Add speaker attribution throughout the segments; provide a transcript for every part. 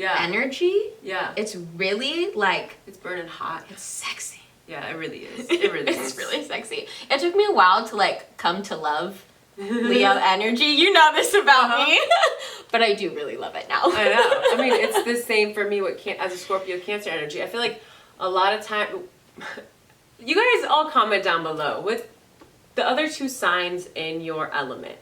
Speaker 1: energy.
Speaker 2: Yeah.
Speaker 1: It's really like...
Speaker 2: It's burning hot.
Speaker 1: It's sexy.
Speaker 2: Yeah, it really is. It really is.
Speaker 1: It's really sexy. It took me a while to like come to love Leo energy. You know this about me. But I do really love it now.
Speaker 2: I know. I mean, it's the same for me with as a Scorpio Cancer energy. I feel like a lot of time... You guys all comment down below with the other two signs in your element.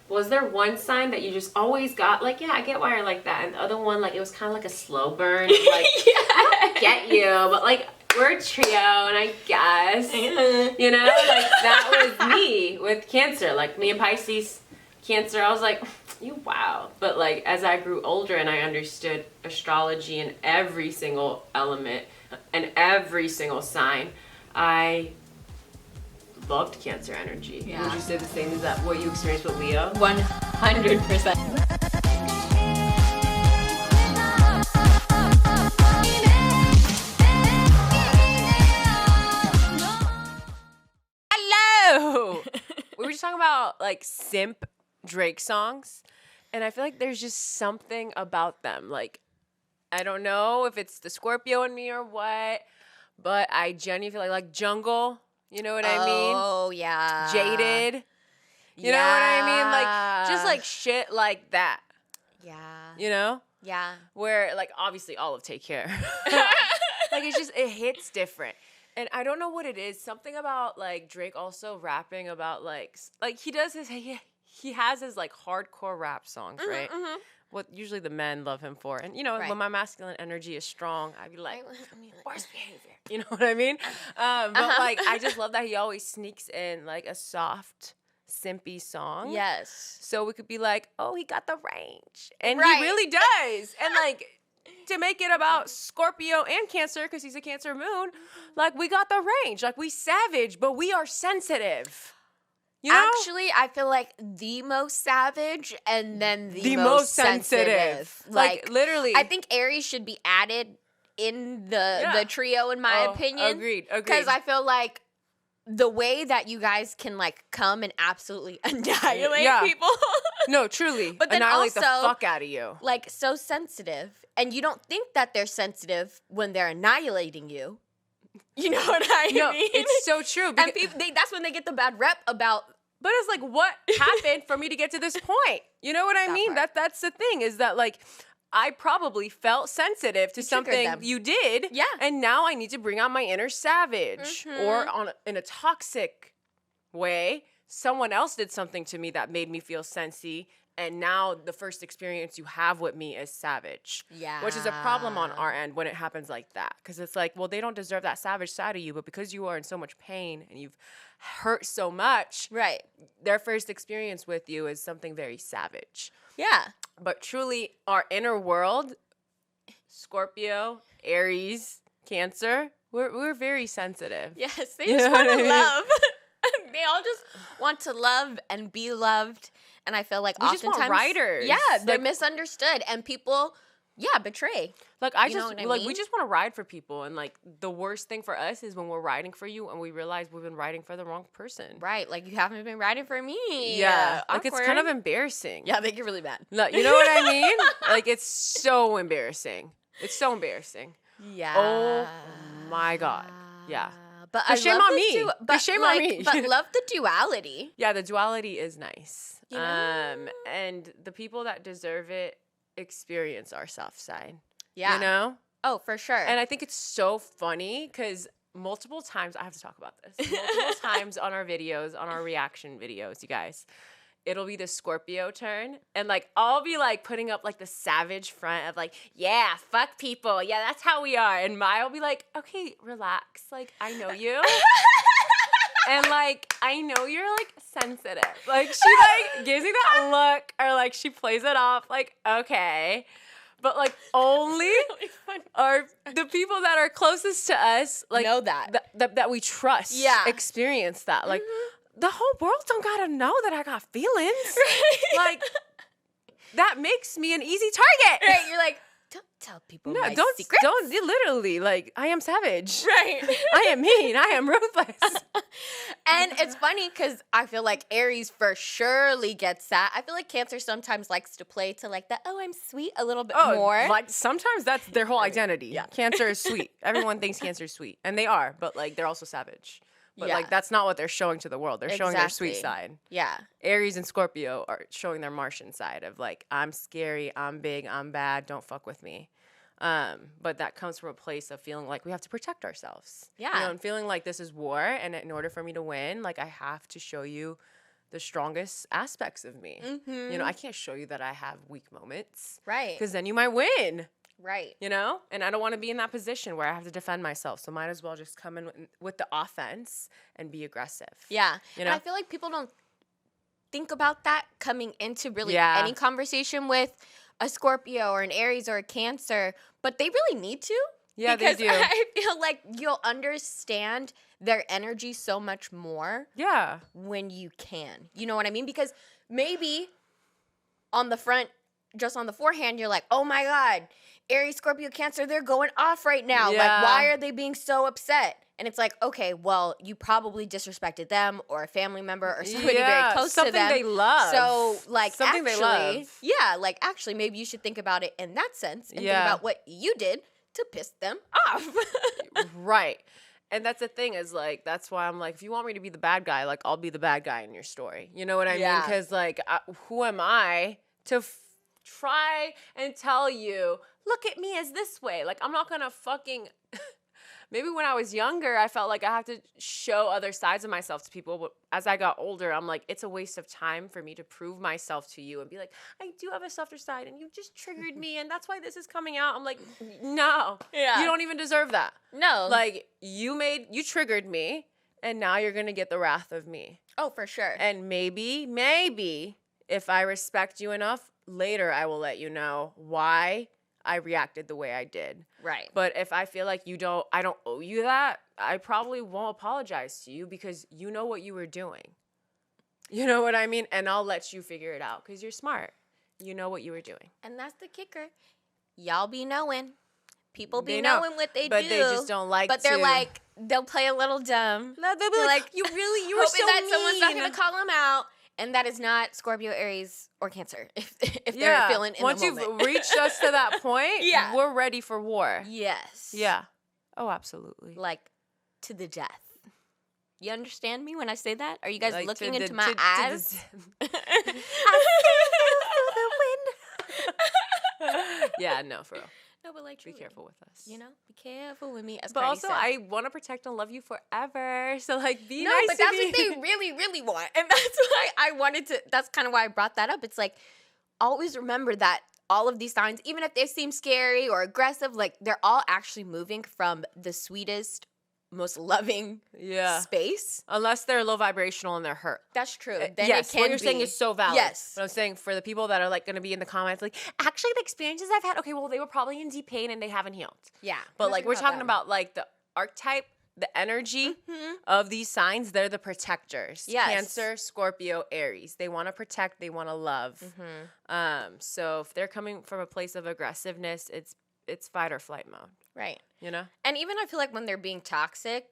Speaker 2: Was there one sign that you just always got, like, yeah, I get why you're like that, and the other one, like, it was kind of like a slow burn, like, I don't get you, but, like, we're a trio, and I guess, you know, like, that was me with Cancer, like, me and Pisces, Cancer, I was like, you wow, but, like, as I grew older and I understood astrology and every single element and every single sign, I loved Cancer energy.
Speaker 1: Yeah.
Speaker 2: Would you say the same? Is that what you experienced with Leo?
Speaker 1: 100%.
Speaker 2: Hello! We were just talking about like simp Drake songs, and I feel like there's just something about them. Like, I don't know if it's the Scorpio in me or what, but I genuinely feel like Jungle. You know what I mean?
Speaker 1: Oh, yeah.
Speaker 2: Jaded. You know what I mean? Like, just like shit like that.
Speaker 1: Yeah.
Speaker 2: You know?
Speaker 1: Yeah.
Speaker 2: Where, like, obviously Olive Take Care. Like, it's just, it hits different. And I don't know what it is. Something about, like, Drake also rapping about, like he does his, he has his, like, hardcore rap songs, right? Mm-hmm. What usually the men love him for. And, you know, when my masculine energy is strong, I'd be like, worst behavior. You know what I mean? But, like, I just love that he always sneaks in, like, a soft, simpy song.
Speaker 1: Yes.
Speaker 2: So we could be like, oh, he got the range. And he really does. And, like, to make it about Scorpio and Cancer, because he's a Cancer moon, like, we got the range. Like, we savage, but we are sensitive. You know?
Speaker 1: Actually, I feel like the most savage and then the most sensitive.
Speaker 2: Like, literally.
Speaker 1: I think Aries should be added in the trio, in my opinion.
Speaker 2: Agreed.
Speaker 1: Because I feel like the way that you guys can, like, come and absolutely annihilate people.
Speaker 2: No, truly.
Speaker 1: But then
Speaker 2: annihilate
Speaker 1: also,
Speaker 2: the fuck out of you.
Speaker 1: Like, so sensitive. And you don't think that they're sensitive when they're annihilating you. You know what I mean?
Speaker 2: It's so true.
Speaker 1: And people, that's when they get the bad rep about...
Speaker 2: But it's like, what happened for me to get to this point? You know what I mean? That's the thing, is that, like, I probably felt sensitive to something you did.
Speaker 1: Yeah.
Speaker 2: And now I need to bring out my inner savage.
Speaker 1: Mm-hmm.
Speaker 2: Or in a toxic way, someone else did something to me that made me feel sensy. And now the first experience you have with me is savage.
Speaker 1: Yeah.
Speaker 2: Which is a problem on our end when it happens like that. Because it's like, well, they don't deserve that savage side of you. But because you are in so much pain and you've hurt so much.
Speaker 1: Right.
Speaker 2: Their first experience with you is something very savage.
Speaker 1: Yeah.
Speaker 2: But truly, our inner world, Scorpio, Aries, Cancer, we're very sensitive.
Speaker 1: Yes, they just want to love. They all just want to love and be loved. And I feel like
Speaker 2: we
Speaker 1: oftentimes,
Speaker 2: just want writers.
Speaker 1: Yeah, they're
Speaker 2: like,
Speaker 1: misunderstood, and people, betray.
Speaker 2: Like we just want to ride for people, and like the worst thing for us is when we're riding for you and we realize we've been riding for the wrong person.
Speaker 1: Right, like you haven't been riding for me.
Speaker 2: Yeah, like it's kind of embarrassing.
Speaker 1: Yeah, they get really bad.
Speaker 2: Like, you know what I mean? Like it's so embarrassing. It's so embarrassing.
Speaker 1: Yeah.
Speaker 2: Oh my God. Yeah.
Speaker 1: But
Speaker 2: shame on me. Shame on me.
Speaker 1: But love the duality.
Speaker 2: Yeah, the duality is nice.
Speaker 1: You know?
Speaker 2: And the people that deserve it experience our soft side.
Speaker 1: Yeah.
Speaker 2: You know?
Speaker 1: Oh, for sure.
Speaker 2: And I think it's so funny because multiple times, I have to talk about this, multiple times on our videos, on our reaction videos, you guys, it'll be the Scorpio turn. And like, I'll be like putting up like the savage front of like, yeah, fuck people. Yeah, that's how we are. And Maya will be like, okay, relax. Like, I know you. And like, I know you're like sensitive. Like, she like gives me that look, or like she plays it off like, okay. But like only are the people that are closest to us, like,
Speaker 1: know that
Speaker 2: we trust, experience that. Like, the whole world don't gotta know that I got feelings. Right. Like, that makes me an easy target.
Speaker 1: Right, you're like, Don't tell people
Speaker 2: No,
Speaker 1: my
Speaker 2: don't
Speaker 1: secrets.
Speaker 2: literally, like, I am savage.
Speaker 1: Right.
Speaker 2: I am mean. I am ruthless.
Speaker 1: And it's funny because I feel like Aries for surely gets that. I feel like Cancer sometimes likes to play to like the, I'm sweet a little bit more.
Speaker 2: Like sometimes that's their whole identity.
Speaker 1: Yeah.
Speaker 2: Cancer is sweet. Everyone thinks Cancer is sweet. And they are, but like they're also savage. But
Speaker 1: Yeah.
Speaker 2: like that's not what they're showing to the world. They're showing their sweet
Speaker 1: Exactly.
Speaker 2: side.
Speaker 1: Yeah.
Speaker 2: Aries and Scorpio are showing their Martian side of like, I'm scary, I'm big, I'm bad, don't fuck with me. But that comes from a place of feeling like we have to protect ourselves.
Speaker 1: Yeah.
Speaker 2: You know, and feeling like this is war, and in order for me to win, like I have to show you the strongest aspects of me. You know, I can't show you that I have weak moments.
Speaker 1: Right.
Speaker 2: Because then you might win.
Speaker 1: Right.
Speaker 2: You know? And I don't want to be in that position where I have to defend myself. So might as well just come in with the offense and be aggressive.
Speaker 1: Yeah.
Speaker 2: You know?
Speaker 1: And I feel like people don't think about that coming into really
Speaker 2: Yeah.
Speaker 1: any conversation with a Scorpio or an Aries or a Cancer, but they really need to.
Speaker 2: Yeah,
Speaker 1: because
Speaker 2: they do.
Speaker 1: I feel like you'll understand their energy so much more
Speaker 2: Yeah.
Speaker 1: when you can. You know what I mean? Because maybe on the front, just on the forehand, you're like, oh my God, Aries, Scorpio, Cancer, they're going off right now.
Speaker 2: Yeah.
Speaker 1: Like, why are they being so upset? And it's like, okay, well, you probably disrespected them or a family member or somebody very close to them.
Speaker 2: Something they love.
Speaker 1: So, like,
Speaker 2: Something
Speaker 1: actually,
Speaker 2: they love.
Speaker 1: yeah, like, actually, maybe you should think about it in that sense and think
Speaker 2: Yeah.
Speaker 1: about what you did to piss them off.
Speaker 2: Right. And that's the thing is like, that's why I'm like, if you want me to be the bad guy, like I'll be the bad guy in your story. You know what I mean?
Speaker 1: Yeah.
Speaker 2: Because like, who am I to try and tell you, look at me as this way? Like, I'm not going to fucking... Maybe when I was younger, I felt like I have to show other sides of myself to people. But as I got older, I'm like, it's a waste of time for me to prove myself to you and be like, I do have a softer side and you just triggered me and that's why this is coming out. I'm like, no,
Speaker 1: Yeah.
Speaker 2: you don't even deserve that.
Speaker 1: No.
Speaker 2: Like, you triggered me and now you're going to get the wrath of me.
Speaker 1: Oh, for sure.
Speaker 2: And maybe if I respect you enough, later I will let you know why I reacted the way I did.
Speaker 1: Right.
Speaker 2: But if I feel like I don't owe you that, I probably won't apologize to you because you know what you were doing. You know what I mean? And I'll let you figure it out because you're smart. You know what you were doing.
Speaker 1: And that's the kicker. Y'all be knowing. People be
Speaker 2: They know,
Speaker 1: knowing what they
Speaker 2: but
Speaker 1: do.
Speaker 2: they just don't like
Speaker 1: But they're
Speaker 2: to.
Speaker 1: like, they'll play a little dumb.
Speaker 2: They'll be
Speaker 1: They're
Speaker 2: like,
Speaker 1: like,
Speaker 2: you were
Speaker 1: hoping
Speaker 2: so
Speaker 1: that
Speaker 2: mean.
Speaker 1: someone's not going to call them out. And that is not Scorpio, Aries, or Cancer. If they're feeling in
Speaker 2: Once
Speaker 1: the
Speaker 2: you've
Speaker 1: moment.
Speaker 2: reached us to that point,
Speaker 1: Yeah.
Speaker 2: we're ready for war.
Speaker 1: Yes.
Speaker 2: Yeah. Oh, absolutely.
Speaker 1: Like, to the death. You understand me when I say that? Are you guys
Speaker 2: Like,
Speaker 1: looking
Speaker 2: to the-
Speaker 1: into my
Speaker 2: to the
Speaker 1: eyes?
Speaker 2: Yeah, no, for real.
Speaker 1: No, but like,
Speaker 2: Be
Speaker 1: truly,
Speaker 2: careful with us.
Speaker 1: You know, be careful with me. As
Speaker 2: But
Speaker 1: Cardi
Speaker 2: also,
Speaker 1: said.
Speaker 2: I want to protect and love you forever. So, like, be
Speaker 1: No,
Speaker 2: nice
Speaker 1: but
Speaker 2: to
Speaker 1: that's
Speaker 2: me.
Speaker 1: what they really, really want. And that's why I wanted to, that's kind of why I brought that up. It's like, always remember that all of these signs, even if they seem scary or aggressive, like they're all actually moving from the sweetest, most loving
Speaker 2: Yeah.
Speaker 1: space.
Speaker 2: Unless they're low vibrational and they're hurt.
Speaker 1: That's true. Then
Speaker 2: Yes,
Speaker 1: it can
Speaker 2: what you're saying
Speaker 1: be-
Speaker 2: is so valid.
Speaker 1: Yes.
Speaker 2: But I'm saying for the people that are like going to be in the comments, like, actually, the experiences I've had, okay, well, they were probably in deep pain and they haven't healed.
Speaker 1: Yeah.
Speaker 2: But like, we're talking
Speaker 1: that.
Speaker 2: about like the archetype, the energy of these signs. They're the protectors.
Speaker 1: Yes.
Speaker 2: Cancer, Scorpio, Aries. They want to protect. They want to love. So if they're coming from a place of aggressiveness, it's fight or flight mode.
Speaker 1: Right.
Speaker 2: You know?
Speaker 1: And even I feel like when they're being toxic,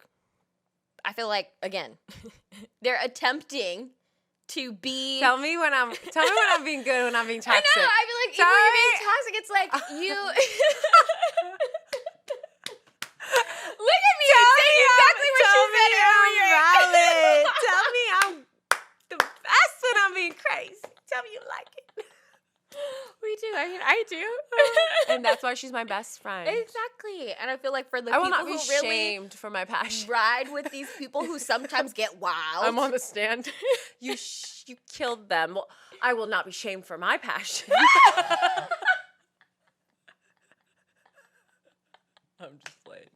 Speaker 1: I feel like, again, they're attempting to be.
Speaker 2: Tell me when I'm being good, when I'm being toxic.
Speaker 1: I know. I feel like even
Speaker 2: Tell
Speaker 1: when you're
Speaker 2: me.
Speaker 1: being toxic, it's like you. Look at me saying exactly what you said earlier.
Speaker 2: Valid. Tell me I'm the best when I'm being crazy. Tell me you like it.
Speaker 1: We do. I mean, I do.
Speaker 2: And that's why she's my best friend.
Speaker 1: Exactly. And I feel like for the
Speaker 2: I will
Speaker 1: people
Speaker 2: not be
Speaker 1: who really
Speaker 2: shamed for my passion.
Speaker 1: ride with these people who sometimes get wild.
Speaker 2: I'm on the stand. You killed them. Well, I will not be shamed for my passion. I'm just playing.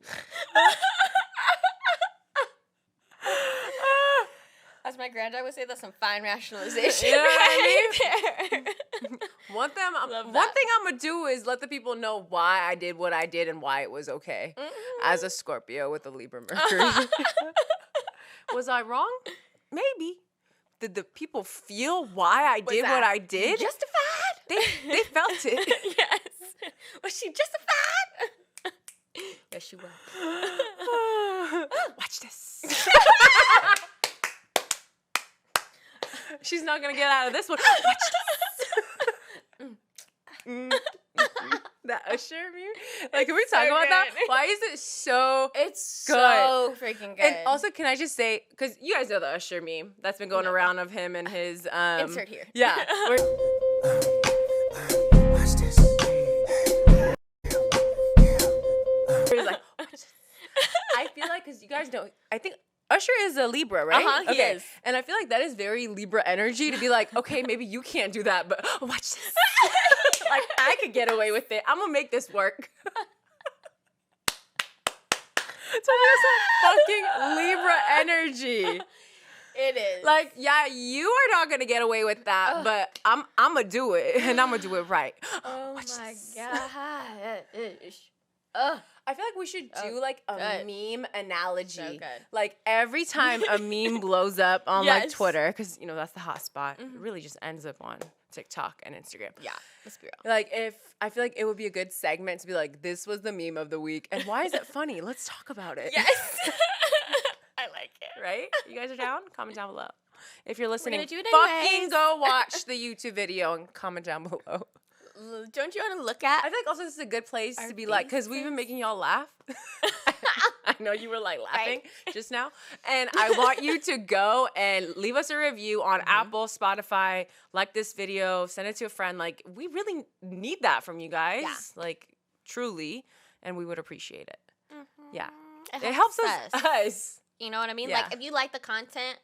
Speaker 1: As my granddad would say, that's some fine rationalization.
Speaker 2: You know what
Speaker 1: right there.
Speaker 2: One thing I'm gonna do is let the people know why I did what I did and why it was okay. As a Scorpio with a Libra Mercury. Was I wrong? Maybe. Did the people feel why I did what I did?
Speaker 1: Justified?
Speaker 2: They felt it.
Speaker 1: Yes. Was Was she just a fat? Yes, she was.
Speaker 2: Watch this. She's not gonna get out of this one. Watch this. That Usher meme. Like, can we talk about that? Why is it so
Speaker 1: It's
Speaker 2: good?
Speaker 1: so freaking good.
Speaker 2: And also, can I just say, because you guys know the Usher meme that's been going around of him and his
Speaker 1: insert here.
Speaker 2: Yeah.
Speaker 3: Watch this.
Speaker 2: He's like, I feel like, because you guys know, I think Usher is a Libra, right?
Speaker 1: He is.
Speaker 2: And I feel like that is very Libra energy to be like, okay, maybe you can't do that, but watch this. Like, I could get away with it. I'm gonna make this work. So there's fucking Libra energy.
Speaker 1: It is.
Speaker 2: Like, yeah, you are not gonna get away with that, but I'm gonna do it, and I'm gonna do it right.
Speaker 1: Oh
Speaker 2: Watch
Speaker 1: my
Speaker 2: this.
Speaker 1: gosh.
Speaker 2: I feel like we should do like a
Speaker 1: good.
Speaker 2: meme analogy.
Speaker 1: So good.
Speaker 2: Like every time a meme blows up on like
Speaker 1: Yes.
Speaker 2: Twitter, because you know that's the hot spot. It really just ends up on TikTok and Instagram.
Speaker 1: Yeah, let's be real.
Speaker 2: Like if I feel like it would be a good segment to be like, this was the meme of the week, and why is it funny? Let's talk about it.
Speaker 1: Yes. I like it.
Speaker 2: Right? You guys are down? Comment down below. If you're listening,
Speaker 1: do it
Speaker 2: fucking
Speaker 1: anyways.
Speaker 2: go watch the YouTube video and comment down below.
Speaker 1: Don't you want to look at?
Speaker 2: I feel like also this is a good place
Speaker 1: Our
Speaker 2: to be like, because we've been making y'all laugh. I know you were like laughing just now. And I want you to go and leave us a review on Apple, Spotify, like this video, send it to a friend. Like, we really need that from you guys.
Speaker 1: Yeah.
Speaker 2: Like, truly. And we would appreciate it. Yeah.
Speaker 1: It
Speaker 2: It helps
Speaker 1: us.
Speaker 2: us.
Speaker 1: You know what I mean?
Speaker 2: Yeah.
Speaker 1: Like, if you like the content,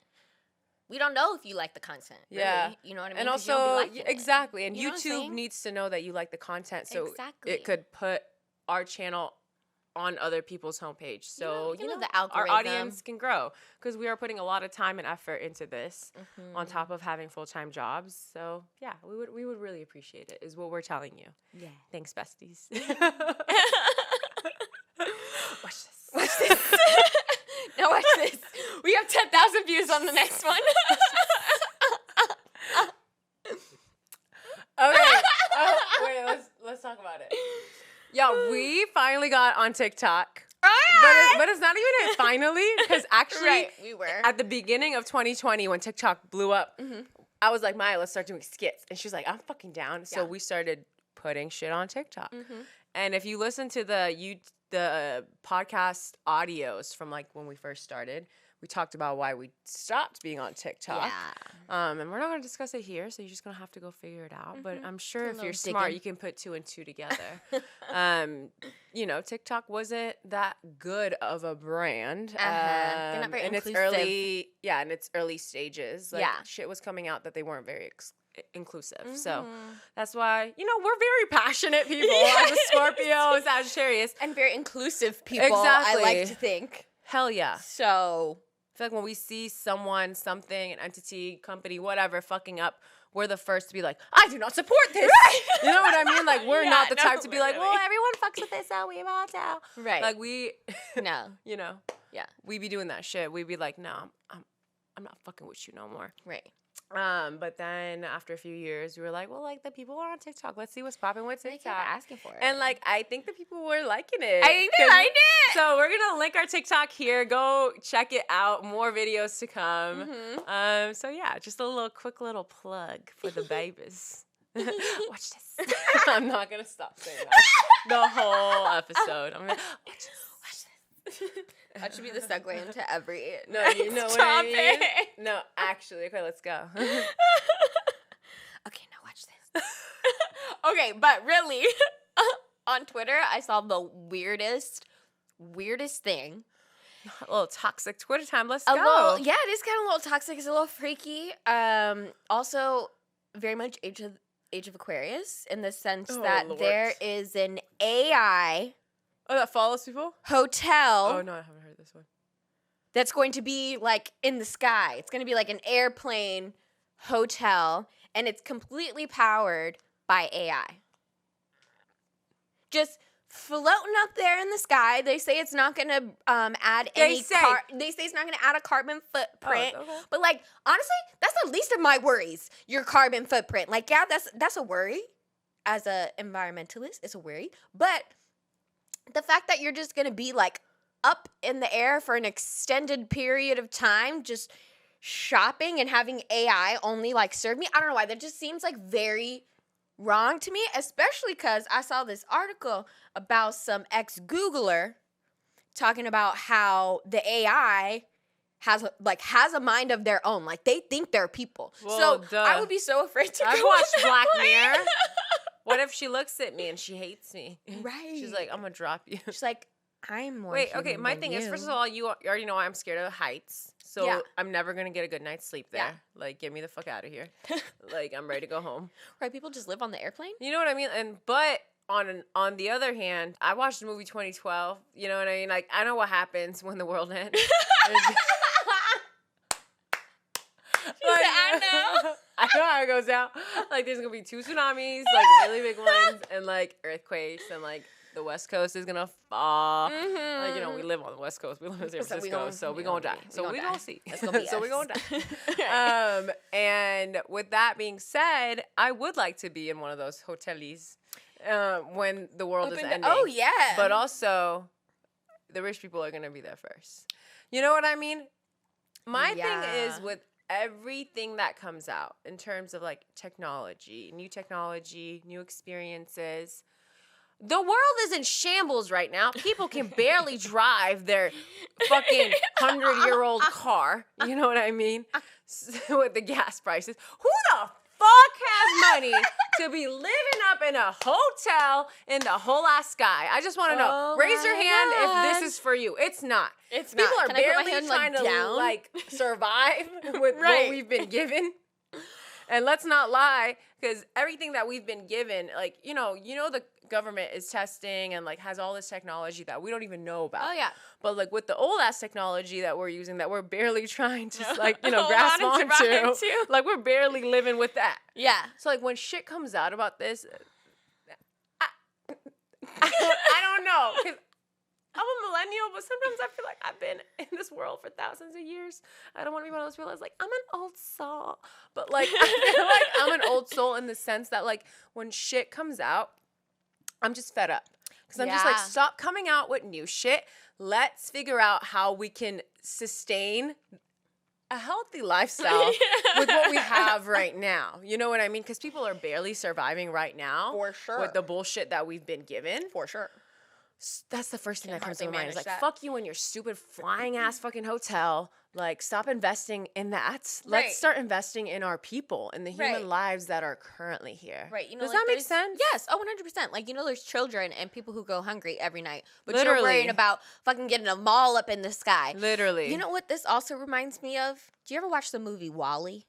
Speaker 1: we don't know if you like the content. Really.
Speaker 2: Yeah.
Speaker 1: You know what I mean?
Speaker 2: And
Speaker 1: 'Cause you don't be
Speaker 2: also,
Speaker 1: liking it.
Speaker 2: exactly. And
Speaker 1: You know what I'm
Speaker 2: YouTube
Speaker 1: saying?
Speaker 2: needs to know that you like the content. So
Speaker 1: Exactly.
Speaker 2: it could put our channel on other people's homepage. So,
Speaker 1: you know,
Speaker 2: know,
Speaker 1: the
Speaker 2: our
Speaker 1: algorithm.
Speaker 2: audience can grow because we are putting a lot of time and effort into this on top of having full-time jobs. So, yeah, we would really appreciate it is what we're telling you.
Speaker 1: Yeah.
Speaker 2: Thanks, besties. Watch this.
Speaker 1: Watch this. Now watch this. We have 10,000 views on the next one.
Speaker 2: Okay. Oh, wait, let's talk about it. Yeah, we finally got on TikTok. But it's not even finally, because actually,
Speaker 1: we were.
Speaker 2: at the beginning of 2020, when TikTok blew up, I was like, Maya, let's start doing skits. And she's like, I'm fucking down. So we started putting shit on TikTok. And if you listen to the podcast audios from like when we first started, we talked about why we stopped being on TikTok.
Speaker 1: Yeah.
Speaker 2: And we're not going to discuss it here, so you're just going to have to go figure it out. But I'm sure
Speaker 1: Do a
Speaker 2: if
Speaker 1: little
Speaker 2: you're smart,
Speaker 1: digging.
Speaker 2: you can put 2 and 2 together. You know, TikTok wasn't that good of a brand.
Speaker 1: They're not very
Speaker 2: in its
Speaker 1: inclusive.
Speaker 2: in its early stages. Like, shit was coming out that they weren't very inclusive. So that's why, you know, we're very passionate people. I'm a Scorpio, Sagittarius.
Speaker 1: And very inclusive people,
Speaker 2: Exactly.
Speaker 1: I like to think.
Speaker 2: Hell yeah.
Speaker 1: So,
Speaker 2: I feel like when we see someone, something, an entity, company, whatever, fucking up, we're the first to be like, I do not support this. You know what I mean? Like, we're
Speaker 1: Yeah,
Speaker 2: not the
Speaker 1: no,
Speaker 2: type to be like, well,
Speaker 1: literally.
Speaker 2: everyone fucks with this, so we about to.
Speaker 1: right.
Speaker 2: Like, we,
Speaker 1: no.
Speaker 2: you know,
Speaker 1: Yeah.
Speaker 2: we be doing that shit. We be like, no, I'm not fucking with you no more.
Speaker 1: Right.
Speaker 2: But then after a few years, we were like, well, like, the people are on TikTok. Let's see what's popping with
Speaker 1: They kept
Speaker 2: TikTok.
Speaker 1: asking for it.
Speaker 2: And like, I think the people were liking it.
Speaker 1: I think they liked it.
Speaker 2: So we're gonna link our TikTok here. Go check it out. More videos to come. So yeah, just a quick little plug for the babies. Watch this. I'm not gonna stop saying that the whole episode. I'm gonna watch this.
Speaker 1: That should be the segue into every.
Speaker 2: No, you know what I mean? No, actually, okay, let's go.
Speaker 1: Okay, now watch this. Okay, but really, on Twitter, I saw the weirdest thing.
Speaker 2: A little toxic Twitter time. Let's
Speaker 1: A
Speaker 2: go.
Speaker 1: little, yeah, it is kind of a little toxic. It's a little freaky. Also, very much Age of Aquarius in the sense that
Speaker 2: Lord.
Speaker 1: there is an AI
Speaker 2: Oh, that follows people?
Speaker 1: hotel
Speaker 2: Oh no, I haven't heard this one.
Speaker 1: that's going to be like in the sky. It's going to be like an airplane hotel, and it's completely powered by AI. Just floating up there in the sky. They say it's not going to add
Speaker 2: They
Speaker 1: any.
Speaker 2: say.
Speaker 1: They say it's not going to add a carbon footprint.
Speaker 2: Oh, okay.
Speaker 1: But like honestly, that's the least of my worries. Your carbon footprint. Like yeah, that's a worry. as a environmentalist, it's a worry. But the fact that you're just gonna be like up in the air for an extended period of time, just shopping and having AI only like serve me, I don't know why. That just seems like very wrong to me, especially because I saw this article about some ex-Googler talking about how the AI has a mind of their own. Like they think they're people.
Speaker 2: Well,
Speaker 1: so I would be so afraid to
Speaker 2: I've
Speaker 1: go
Speaker 2: watched
Speaker 1: on that
Speaker 2: Black
Speaker 1: plane.
Speaker 2: Mirror. What if she looks at me and she hates me?
Speaker 1: Right.
Speaker 2: She's like, I'm gonna drop you.
Speaker 1: She's like, I'm more
Speaker 2: Wait, okay,
Speaker 1: human
Speaker 2: my
Speaker 1: than
Speaker 2: thing is,
Speaker 1: you.
Speaker 2: first of all, you already know I'm scared of heights. So
Speaker 1: Yeah.
Speaker 2: I'm never gonna get a good night's sleep there.
Speaker 1: Yeah.
Speaker 2: Like, get me the fuck out of here. Like, I'm ready to go home.
Speaker 1: Right, people just live on the airplane?
Speaker 2: You know what I mean? But on the other hand, I watched the movie 2012. You know what I mean? Like, I know what happens when the world ends. Like,
Speaker 1: I know.
Speaker 2: I know how it goes down. Like, there's gonna be 2 tsunamis, like really big ones, and like earthquakes, and like the West Coast is gonna fall.
Speaker 1: Mm-hmm.
Speaker 2: Like, you know, we live on the West Coast. We live in San Francisco, so we gonna die. So we gonna see.
Speaker 1: It's gonna be
Speaker 2: So we
Speaker 1: us.
Speaker 2: gonna die. And with that being said, I would like to be in one of those hotelis when the world is ending.
Speaker 1: Oh yeah.
Speaker 2: But also, the rich people are gonna be there first. You know what I mean? My thing is with everything that comes out in terms of like technology, new experiences. The world is in shambles right now. People can barely drive their fucking 100-year-old car. You know what I mean? With the gas prices. Who the fuck has money to be living up in a hotel in the whole ass sky? I just want to know. Raise your hand if this is for you. It's not.
Speaker 1: It's
Speaker 2: People
Speaker 1: not.
Speaker 2: are
Speaker 1: Can I put my
Speaker 2: barely
Speaker 1: hand,
Speaker 2: trying to
Speaker 1: down?
Speaker 2: like survive with what we've been given. And let's not lie, because everything that we've been given, like, you know, the government is testing and like has all this technology that we don't even know about.
Speaker 1: Oh yeah.
Speaker 2: But like with the old ass technology that we're using, that we're barely trying to like,
Speaker 1: Hold
Speaker 2: grasp
Speaker 1: on and survive
Speaker 2: onto,
Speaker 1: too.
Speaker 2: like we're barely living with that.
Speaker 1: Yeah.
Speaker 2: So like when shit comes out about this, I don't know, because I'm a millennial, but sometimes I feel like I've been in this world for thousands of years. I don't want to be one of those people that's like, I'm an old soul. But like, I feel like I'm an old soul in the sense that like when shit comes out, I'm just fed up. Because I'm just like, stop coming out with new shit. Let's figure out how we can sustain a healthy lifestyle with what we have right now. You know what I mean? Because people are barely surviving right now.
Speaker 1: For sure.
Speaker 2: With the bullshit that we've been given.
Speaker 1: For sure.
Speaker 2: That's the first thing that comes to my
Speaker 1: hardly
Speaker 2: mind. Is like,
Speaker 1: manage that.
Speaker 2: fuck you and your stupid flying ass fucking hotel. Like, stop investing in that.
Speaker 1: Right.
Speaker 2: Let's start investing in our people, in the human
Speaker 1: Right.
Speaker 2: lives that are currently here.
Speaker 1: Right. You know,
Speaker 2: Does
Speaker 1: like
Speaker 2: that make
Speaker 1: there's-
Speaker 2: sense?
Speaker 1: Yes. Oh, 100%. Like, there's children and people who go hungry every night. But
Speaker 2: Literally.
Speaker 1: you're worrying about fucking getting a mall up in the sky.
Speaker 2: Literally.
Speaker 1: You know what this also reminds me of? Do you ever watch the movie WALL-E?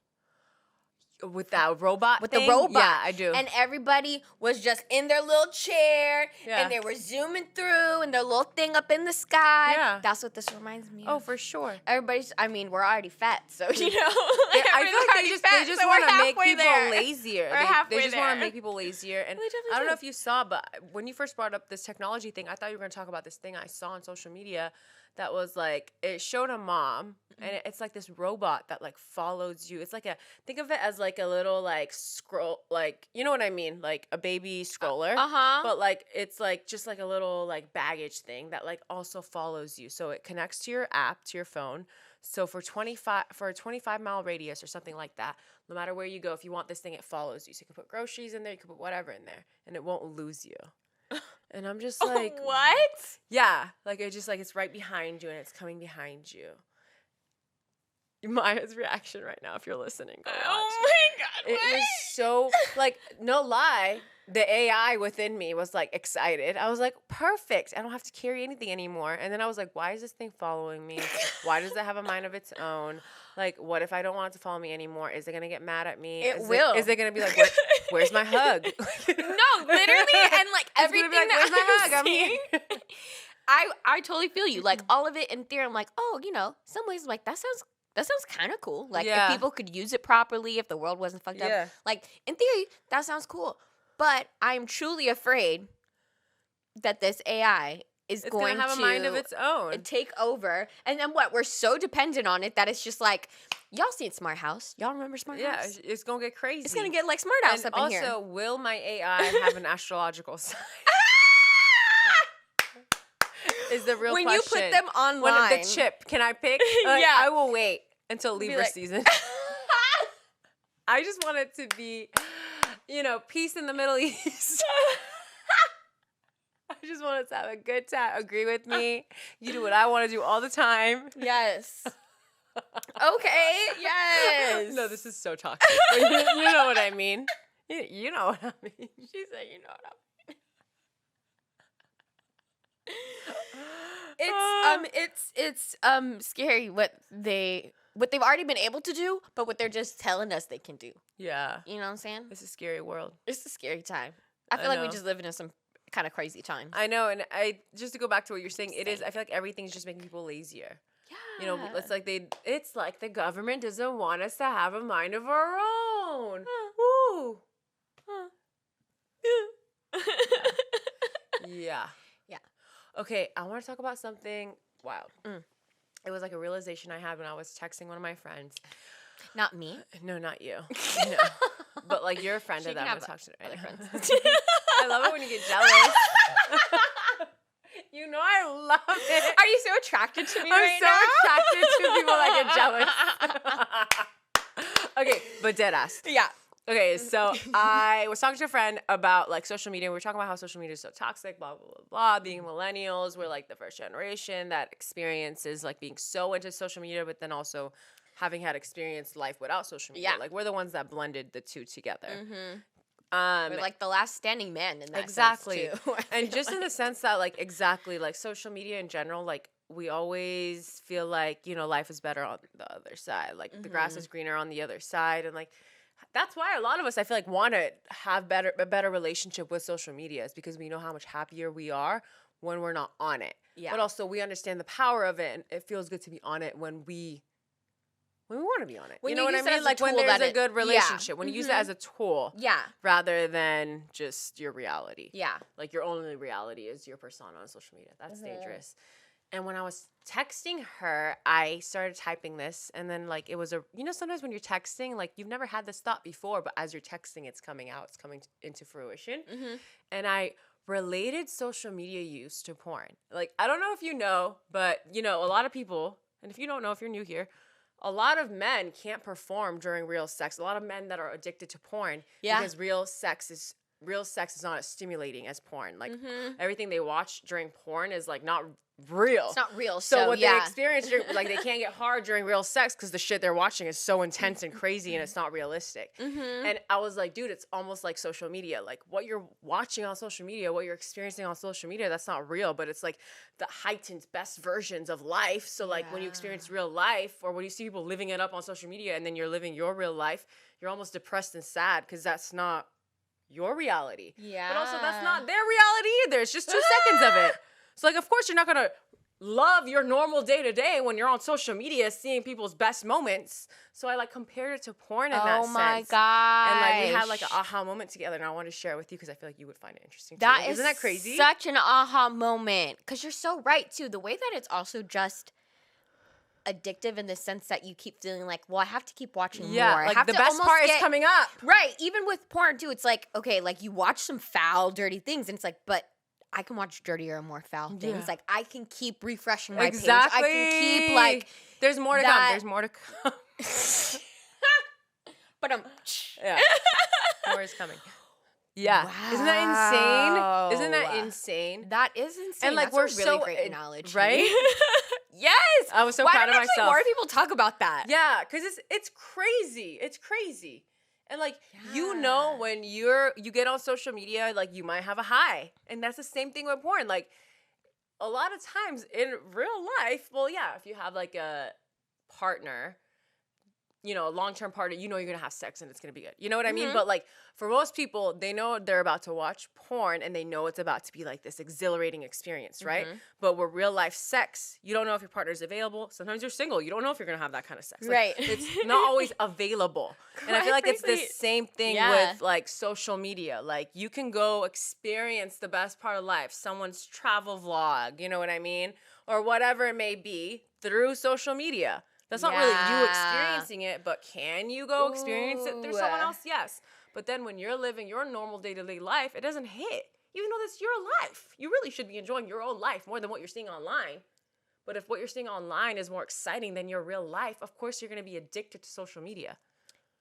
Speaker 2: With that robot
Speaker 1: With
Speaker 2: thing?
Speaker 1: the robot.
Speaker 2: Yeah, I do.
Speaker 1: And everybody was just in their little chair.
Speaker 2: Yeah.
Speaker 1: And they were zooming through and their little thing up in the sky.
Speaker 2: Yeah.
Speaker 1: That's what this reminds me of.
Speaker 2: Oh, for sure.
Speaker 1: Everybody's, I mean, we're already fat, so,
Speaker 2: I feel like they just want to make people lazier. They just want to make people lazier. And
Speaker 1: They definitely
Speaker 2: I don't know
Speaker 1: do.
Speaker 2: if you saw, but when you first brought up this technology thing, I thought you were going to talk about this thing I saw on social media that was like, it showed a mom, and it's like this robot that like follows you. It's like think of it as like a little like scroll, like, you know what I mean? Like a baby stroller.
Speaker 1: Uh-huh.
Speaker 2: But like, it's like just like a little like baggage thing that like also follows you. So it connects to your app, to your phone. So for a 25-mile radius or something like that, no matter where you go, if you want this thing, it follows you. So you can put groceries in there, you can put whatever in there, and it won't lose you. And I'm just like,
Speaker 1: what?
Speaker 2: yeah, like it just like it's right behind you and it's coming behind you. Maya's reaction right now, if you're listening, go watch.
Speaker 1: Oh my God.
Speaker 2: It was so, like, no lie, the AI within me was, like, excited. I was like, perfect. I don't have to carry anything anymore. And then I was like, why is this thing following me? Why does it have a mind of its own? Like, what if I don't want it to follow me anymore? Is it going to get mad at me?
Speaker 1: It will.
Speaker 2: Is it going to be like, where's my hug?
Speaker 1: No, literally, and like everything
Speaker 2: like,
Speaker 1: that
Speaker 2: where's my
Speaker 1: I'm
Speaker 2: hug? I'm
Speaker 1: seeing,
Speaker 2: here.
Speaker 1: I totally feel you. Like all of it in theory, I'm like, oh, some ways like that sounds kind of cool. Like
Speaker 2: Yeah.
Speaker 1: if people could use it properly, if the world wasn't fucked
Speaker 2: Yeah.
Speaker 1: up. Like in theory, that sounds cool. But I'm truly afraid that this AI is
Speaker 2: It's
Speaker 1: going
Speaker 2: gonna have
Speaker 1: to
Speaker 2: a mind of its own.
Speaker 1: take over. And then what? We're so dependent on it that it's just like, y'all seen Smart House? Y'all remember Smart
Speaker 2: Yeah,
Speaker 1: House?
Speaker 2: it's gonna get crazy.
Speaker 1: It's gonna get like Smart House
Speaker 2: and
Speaker 1: up in
Speaker 2: also,
Speaker 1: here.
Speaker 2: will my AI have an astrological sign? Is the real
Speaker 1: When
Speaker 2: question.
Speaker 1: you put them online,
Speaker 2: When the chip, can I pick?
Speaker 1: Yeah.
Speaker 2: I will wait until Libra
Speaker 1: like-
Speaker 2: season. I just want it to be, peace in the Middle East. I just want us to have a good time. Agree with me. You do what I want to do all the time.
Speaker 1: Yes. Okay. Yes.
Speaker 2: No, this is so toxic. But you know what I mean. You know what I mean.
Speaker 1: She said, you know what I mean. It's scary what they've already been able to do, but what they're just telling us they can do.
Speaker 2: Yeah.
Speaker 1: You know what I'm saying?
Speaker 2: It's a scary world.
Speaker 1: It's a scary time. I feel like we
Speaker 2: know.
Speaker 1: just live in some kind of crazy times.
Speaker 2: I know, and just to go back to what you're saying, it is. I feel like everything's just making people lazier.
Speaker 1: Yeah.
Speaker 2: It's like the government doesn't want us to have a mind of our own. Woo. Yeah.
Speaker 1: Yeah.
Speaker 2: Okay, I want to talk about something wild.
Speaker 1: Mm.
Speaker 2: It was like a realization I had when I was texting one of my friends.
Speaker 1: Not me.
Speaker 2: No, not you. No. But like you're a friend
Speaker 1: She
Speaker 2: of
Speaker 1: can
Speaker 2: them. I'm
Speaker 1: have
Speaker 2: talking to
Speaker 1: other
Speaker 2: right now.
Speaker 1: friends.
Speaker 2: I love it when you get jealous. You know I love it.
Speaker 1: Are you so attracted to me
Speaker 2: I'm
Speaker 1: right
Speaker 2: so
Speaker 1: now?
Speaker 2: attracted to people that get jealous. Okay, but dead ass.
Speaker 1: Yeah.
Speaker 2: Okay, so I was talking to a friend about like social media. We were talking about how social media is so toxic, blah, blah, blah, blah. Being millennials, we're like the first generation that experiences like being so into social media, but then also having had experienced life without social media.
Speaker 1: Yeah.
Speaker 2: Like we're the ones that blended the two together.
Speaker 1: Mm-hmm.
Speaker 2: We're
Speaker 1: We're like the last standing man in that
Speaker 2: exactly.
Speaker 1: sense too.
Speaker 2: And just in the sense that like exactly like social media in general, like we always feel like, life is better on the other side. Like the grass is greener on the other side. And like that's why a lot of us I feel like want to have a better relationship with social media is because we know how much happier we are when we're not on it.
Speaker 1: Yeah.
Speaker 2: But also we understand the power of it and it feels good to be on it when we want to be on it.
Speaker 1: When
Speaker 2: you know
Speaker 1: you
Speaker 2: what I
Speaker 1: use it
Speaker 2: mean?
Speaker 1: as a
Speaker 2: Like when
Speaker 1: tool
Speaker 2: there's
Speaker 1: that
Speaker 2: a good
Speaker 1: yeah.
Speaker 2: relationship, when you use it as a tool
Speaker 1: Yeah.
Speaker 2: rather than just your reality.
Speaker 1: Yeah.
Speaker 2: Like your only reality is your persona on social media. That's dangerous. And when I was texting her, I started typing this and then like it was sometimes when you're texting, like you've never had this thought before, but as you're texting, it's coming out, it's coming into fruition.
Speaker 1: Mm-hmm.
Speaker 2: And I related social media use to porn. Like, I don't know if you know, but a lot of people, and if you don't know, if you're new here, a lot of men can't perform during real sex. A lot of men that are addicted to porn because real sex is not as stimulating as porn. Like everything they watch during porn is like not real.
Speaker 1: It's not real.
Speaker 2: So what
Speaker 1: yeah.
Speaker 2: they experience, like they can't get hard during real sex because the shit they're watching is so intense and crazy and it's not realistic. And I was like, dude, it's almost like social media. Like what you're watching on social media, what you're experiencing on social media, that's not real, but it's like the heightened best versions of life. So like when you experience real life or when you see people living it up on social media and then you're living your real life, you're almost depressed and sad because that's not your reality.
Speaker 1: Yeah.
Speaker 2: But also that's not their reality either. It's just 2 seconds of it. So like, of course you're not going to love your normal day to day when you're on social media seeing people's best moments. So I like compared it to porn in that sense.
Speaker 1: Oh my god!
Speaker 2: And like we had like an aha moment together, and I wanted to share it with you because I feel like you would find it interesting.
Speaker 1: That
Speaker 2: too. Isn't that crazy?
Speaker 1: Such an aha moment because you're so right too. The way that it's also just addictive in the sense that you keep feeling like, well, I have to keep watching more. I
Speaker 2: like
Speaker 1: have
Speaker 2: the
Speaker 1: to
Speaker 2: best
Speaker 1: almost
Speaker 2: part is coming up.
Speaker 1: Right. Even with porn too, it's like, okay, like you watch some foul, dirty things, and it's like, but I can watch dirtier and more foul things.
Speaker 2: Yeah.
Speaker 1: Like I can keep refreshing my
Speaker 2: Exactly.
Speaker 1: page. I can keep like
Speaker 2: there's more to come. There's more to come.
Speaker 1: But
Speaker 2: yeah. More is coming. Yeah.
Speaker 1: Wow.
Speaker 2: Isn't that insane? Isn't that insane?
Speaker 1: That is insane.
Speaker 2: And like
Speaker 1: That's
Speaker 2: we're
Speaker 1: a really
Speaker 2: so
Speaker 1: great analogy,
Speaker 2: right?
Speaker 1: Yes.
Speaker 2: I was so
Speaker 1: Why
Speaker 2: proud
Speaker 1: don't
Speaker 2: of
Speaker 1: actually
Speaker 2: myself.
Speaker 1: more people talk about that?
Speaker 2: Yeah, because it's crazy. It's crazy. And like when you get on social media, like you might have a high. And that's the same thing with porn. Like a lot of times in real life, well, yeah, if you have like a partner,
Speaker 3: you know, a long-term partner, you know you're going to have sex and it's going to be good. You know what I mean?
Speaker 1: Mhm.
Speaker 3: But like for most people, they know they're about to watch porn and they know it's about to be like this exhilarating experience, right?
Speaker 1: Mhm.
Speaker 3: But with real life sex, you don't know if your partner's available. Sometimes you're single. You don't know if you're going to have that kind of sex. Like,
Speaker 1: Right.
Speaker 3: It's not always available. And I feel like it's the
Speaker 1: Frankly,
Speaker 3: same thing
Speaker 1: yeah.
Speaker 3: with like social media. Like you can go experience the best part of life, someone's travel vlog, you know what I mean? Or whatever it may be through social media. That's not really you
Speaker 1: Yeah.
Speaker 3: experiencing it, but can you go experience it through someone
Speaker 1: Ooh.
Speaker 3: else? Yes. But then when you're living your normal day-to-day life, it doesn't hit. Even though that's your life. You really should be enjoying your own life more than what you're seeing online. But if what you're seeing online is more exciting than your real life, of course you're going to be addicted to social media.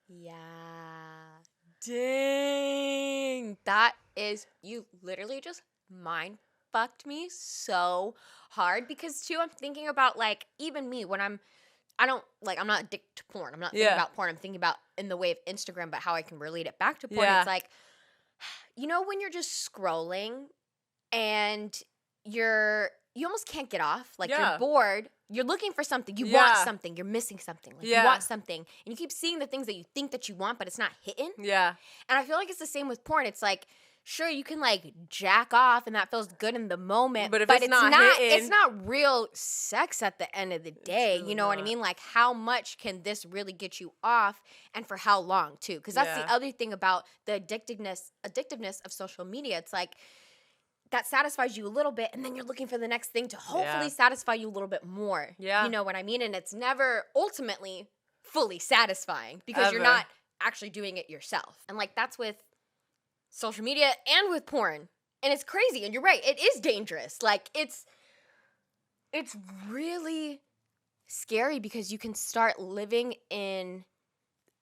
Speaker 1: Yeah. Dang. That is, you literally just mind fucked me so hard because too, I'm thinking about like, even me when I'm not addicted to porn. I'm not thinking
Speaker 3: Yeah.
Speaker 1: about porn. I'm thinking about in the way of Instagram, but how I can relate it back to porn.
Speaker 3: Yeah.
Speaker 1: It's like, you know, when you're just scrolling and you almost can't get off. Like
Speaker 3: Yeah.
Speaker 1: you're bored. You're looking for something. You
Speaker 3: Yeah.
Speaker 1: want something. You're missing something. Like
Speaker 3: Yeah.
Speaker 1: you want something. And you keep seeing the things that you think that you want, but it's not hitting.
Speaker 3: Yeah.
Speaker 1: And I feel like it's the same with porn. It's like, sure, you can like jack off and that feels good in the moment,
Speaker 3: But if it's not hitting-
Speaker 1: it's not real sex at the end of the day.
Speaker 3: really
Speaker 1: You know what I
Speaker 3: not.
Speaker 1: mean? Like how much can this really get you off and for how long too? Because that's the
Speaker 3: Yeah.
Speaker 1: other thing about the addictiveness of social media. It's like that satisfies you a little bit and then you're looking for the next thing to hopefully
Speaker 3: Yeah.
Speaker 1: satisfy you a little bit more.
Speaker 3: Yeah.
Speaker 1: You know what I mean? And it's never ultimately fully satisfying because you're
Speaker 3: Ever.
Speaker 1: not actually doing it yourself. And like that's with social media and with porn. And it's crazy. And you're right. It is dangerous. Like it's really scary because you can start living in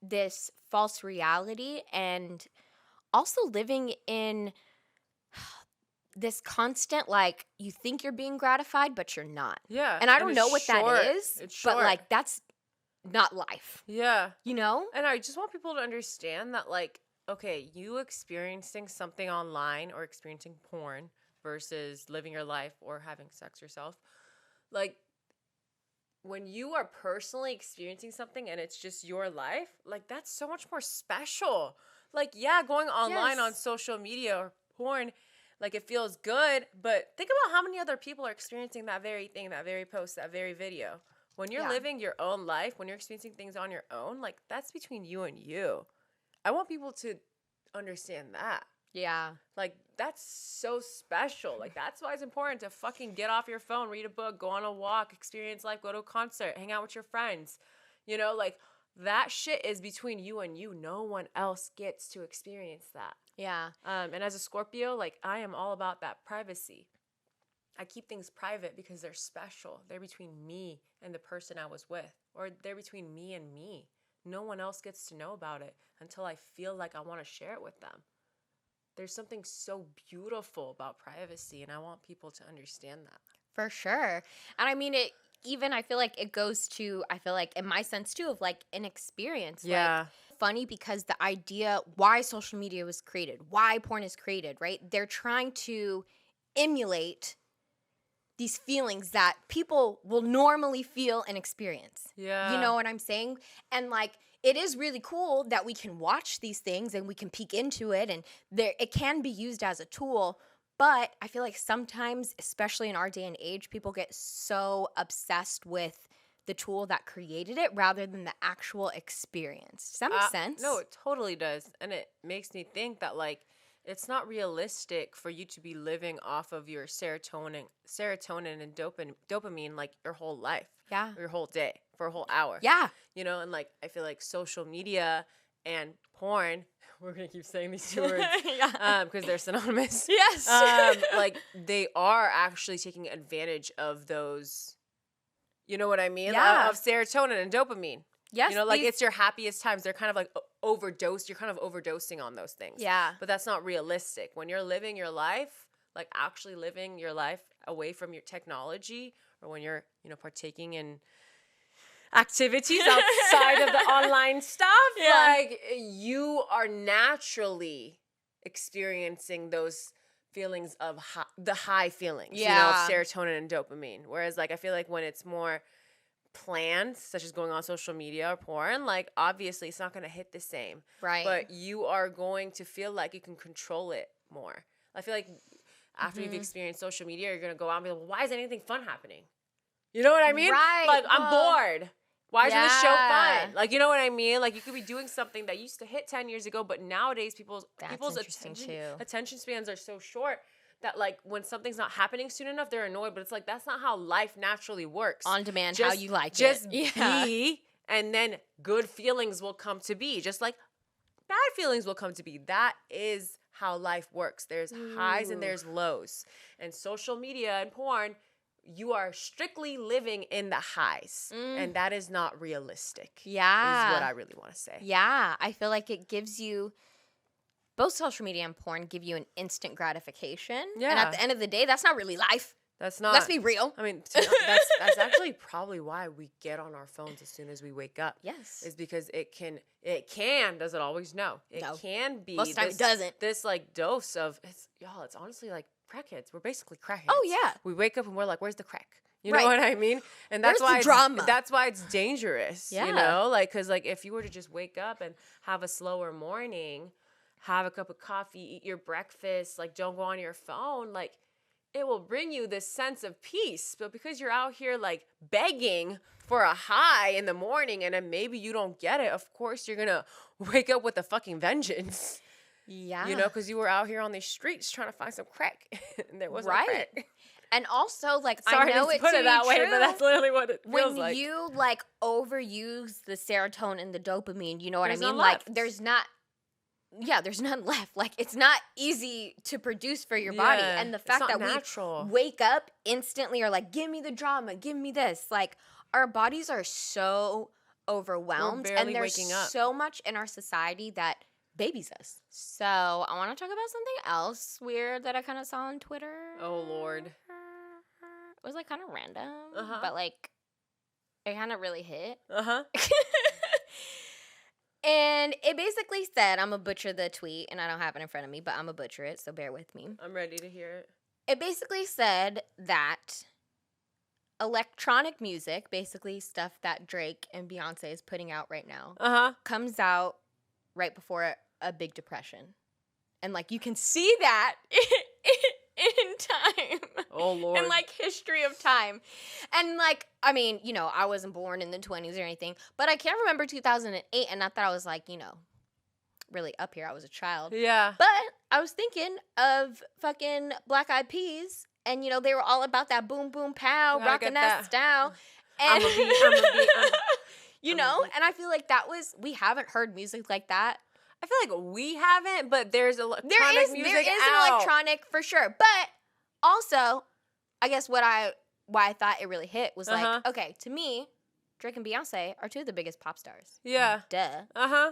Speaker 1: this false reality and also living in this constant, like, you think you're being gratified, but you're not.
Speaker 3: Yeah.
Speaker 1: And I don't
Speaker 3: it's
Speaker 1: know what
Speaker 3: short.
Speaker 1: that is,
Speaker 3: It's
Speaker 1: but
Speaker 3: short.
Speaker 1: like, that's not life,
Speaker 3: Yeah.
Speaker 1: you know?
Speaker 3: And I just want people to understand that, like, okay, you experiencing something online or experiencing porn versus living your life or having sex yourself, like, when you are personally experiencing something and it's just your life, like, that's so much more special. Like, yeah, going online on
Speaker 1: Yes.
Speaker 3: social media or porn, like, it feels good, but think about how many other people are experiencing that very thing, that very post, that very video. When you're
Speaker 1: Yeah.
Speaker 3: living your own life, when you're experiencing things on your own, like, that's between you and you. I want people to understand that.
Speaker 1: Yeah.
Speaker 3: Like, that's so special. Like, that's why it's important to fucking get off your phone, read a book, go on a walk, experience life, go to a concert, hang out with your friends. You know, like, that shit is between you and you. No one else gets to experience that.
Speaker 1: Yeah.
Speaker 3: And as a Scorpio, like, I am all about that privacy. I keep things private because they're special. They're between me and the person I was with, or they're between me and me. No one else gets to know about it until I feel like I want to share it with them. There's something so beautiful about privacy, and I want people to understand that.
Speaker 1: For sure. And I mean, I feel like it goes to, I feel like in my sense too, of like an experience. Like, funny because the idea why social media was created, why porn is created, right? They're trying to emulate these feelings that people will normally feel and experience.
Speaker 3: Yeah.
Speaker 1: You know what I'm saying? And like, it is really cool that we can watch these things and we can peek into it and it can be used as a tool. But I feel like sometimes, especially in our day and age, people get so obsessed with the tool that created it rather than the actual experience. Does that make sense?
Speaker 3: No, it totally does. And it makes me think that, like, it's not realistic for you to be living off of your serotonin and dopamine like your whole life.
Speaker 1: Yeah.
Speaker 3: Or your whole day for a whole hour.
Speaker 1: Yeah.
Speaker 3: You know, and like I feel like social media and porn, we're gonna keep saying these two words
Speaker 1: Yeah.
Speaker 3: because they're synonymous.
Speaker 1: Yes.
Speaker 3: Like they are actually taking advantage of those, you know what I mean?
Speaker 1: Yeah.
Speaker 3: Of serotonin and dopamine.
Speaker 1: Yes.
Speaker 3: You know, like it's your happiest times. They're kind of like overdosed. You're kind of overdosing on those things.
Speaker 1: Yeah.
Speaker 3: But that's not realistic. When you're living your life, like actually living your life away from your technology, or when you're, you know, partaking in activities outside of the online stuff, like you are naturally experiencing those feelings of the high feelings, you know, of serotonin and dopamine. Whereas like I feel like when it's more planned, such as going on social media or porn, like obviously it's not going to hit the same.
Speaker 1: Right.
Speaker 3: But you are going to feel like you can control it more. I feel like after you've experienced social media, you're going to go out and be like, well, why is anything fun happening? You know what I mean?
Speaker 1: Right.
Speaker 3: Like, I'm bored. Why isn't this show
Speaker 1: Yeah.
Speaker 3: fun? Like, you know what I mean? Like, you could be doing something that used to hit 10 years ago, but nowadays people's
Speaker 1: interesting, too.
Speaker 3: attention spans are so short that, like, when something's not happening soon enough, they're annoyed. But it's like, that's not how life naturally works.
Speaker 1: On demand, how you like
Speaker 3: just
Speaker 1: it. Yeah.
Speaker 3: be, and then good feelings will come to be. Just like bad feelings will come to be. That is how life works. There's highs and there's lows. And social media and porn, you are strictly living in the highs. And that is not realistic.
Speaker 1: Yeah.
Speaker 3: Is what I really want to say.
Speaker 1: Yeah. I feel like it gives you, both social media and porn give you an instant gratification.
Speaker 3: Yeah.
Speaker 1: And at the end of the day, that's not really life.
Speaker 3: That's not.
Speaker 1: Let's be real.
Speaker 3: I mean, that's actually probably why we get on our phones as soon as we wake up.
Speaker 1: Yes.
Speaker 3: Is because it can, does it always? No. It can be.
Speaker 1: Most of the time it doesn't.
Speaker 3: This like dose of, it's honestly like crackheads. We're basically crackheads.
Speaker 1: Oh, yeah.
Speaker 3: We wake up and we're like, where's the crack? You
Speaker 1: Right.
Speaker 3: know what I mean? And that's
Speaker 1: Where's
Speaker 3: why
Speaker 1: the drama?
Speaker 3: That's why it's dangerous.
Speaker 1: Yeah.
Speaker 3: You know, like, because like if you were to just wake up and have a slower morning, have a cup of coffee, eat your breakfast, like don't go on your phone, like it will bring you this sense of peace. But because you're out here like begging for a high in the morning and then maybe you don't get it, of course you're gonna wake up with a fucking vengeance.
Speaker 1: Yeah.
Speaker 3: You know, because you were out here on the streets trying to find some crack and there wasn't
Speaker 1: Right.
Speaker 3: crack.
Speaker 1: And also, like,
Speaker 3: Sorry
Speaker 1: I know
Speaker 3: to
Speaker 1: it
Speaker 3: put
Speaker 1: to
Speaker 3: it that
Speaker 1: be
Speaker 3: way,
Speaker 1: true.
Speaker 3: but that's literally what it feels
Speaker 1: When
Speaker 3: like.
Speaker 1: you like overuse the serotonin, the dopamine, you know what
Speaker 3: There's
Speaker 1: I mean?
Speaker 3: none
Speaker 1: Like,
Speaker 3: left.
Speaker 1: there's none left. Like, it's not easy to produce for your body.
Speaker 3: Yeah,
Speaker 1: And the
Speaker 3: it's
Speaker 1: fact
Speaker 3: not
Speaker 1: that
Speaker 3: natural.
Speaker 1: we wake up instantly or like, give me the drama, give me this. Like, our bodies are so overwhelmed,
Speaker 3: barely
Speaker 1: and there's
Speaker 3: waking up.
Speaker 1: so much in our society that babies us. So I want to talk about something else weird that I kind of saw on Twitter.
Speaker 3: Oh, Lord.
Speaker 1: It was like kind of random,
Speaker 3: Uh-huh.
Speaker 1: but like it kind of really hit.
Speaker 3: Uh-huh.
Speaker 1: And it basically said, I'm gonna butcher the tweet, and I don't have it in front of me, but I'm gonna butcher it, so bear with me.
Speaker 3: I'm ready to hear it.
Speaker 1: It basically said that electronic music, basically stuff that Drake and Beyonce is putting out right now,
Speaker 3: Uh-huh.
Speaker 1: comes out right before a big depression. And like you can see that in time.
Speaker 3: Oh, Lord.
Speaker 1: In like history of time. And like, I mean, you know, I wasn't born in the 20s or anything, but I can't remember 2008, and not that I was like, you know, really up here. I was a child.
Speaker 3: Yeah.
Speaker 1: But I was thinking of fucking Black Eyed Peas, and you know, they were all about that boom boom pow,
Speaker 3: Gotta
Speaker 1: rocking
Speaker 3: get
Speaker 1: that
Speaker 3: that.
Speaker 1: style. And
Speaker 3: I'ma be,
Speaker 1: you
Speaker 3: I'ma
Speaker 1: know,
Speaker 3: be.
Speaker 1: and I feel like we haven't heard music like that.
Speaker 3: I feel like we haven't, but there's electronic music
Speaker 1: There is
Speaker 3: out.
Speaker 1: an electronic for sure. But also, I guess why I thought it really hit was
Speaker 3: Uh-huh.
Speaker 1: like, okay, to me, Drake and Beyonce are two of the biggest pop stars.
Speaker 3: Yeah.
Speaker 1: Duh.
Speaker 3: Uh-huh.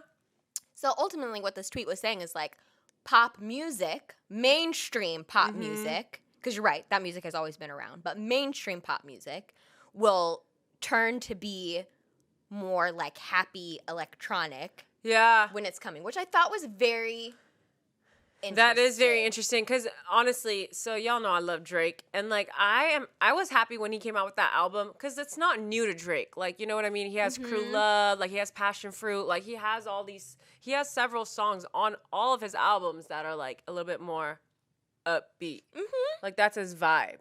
Speaker 1: So ultimately what this tweet was saying is like pop music, mainstream pop
Speaker 3: Mm-hmm.
Speaker 1: music, because you're right, that music has always been around, but mainstream pop music will turn to be more like happy electronic
Speaker 3: Yeah.
Speaker 1: when it's coming, which I thought was very interesting.
Speaker 3: That is very interesting because honestly, so y'all know I love Drake, and like I was happy when he came out with that album because it's not new to Drake. Like, you know what I mean? He has Crew Love, like he has Passion Fruit, like he has several songs on all of his albums that are like a little bit more upbeat. Like that's his vibe.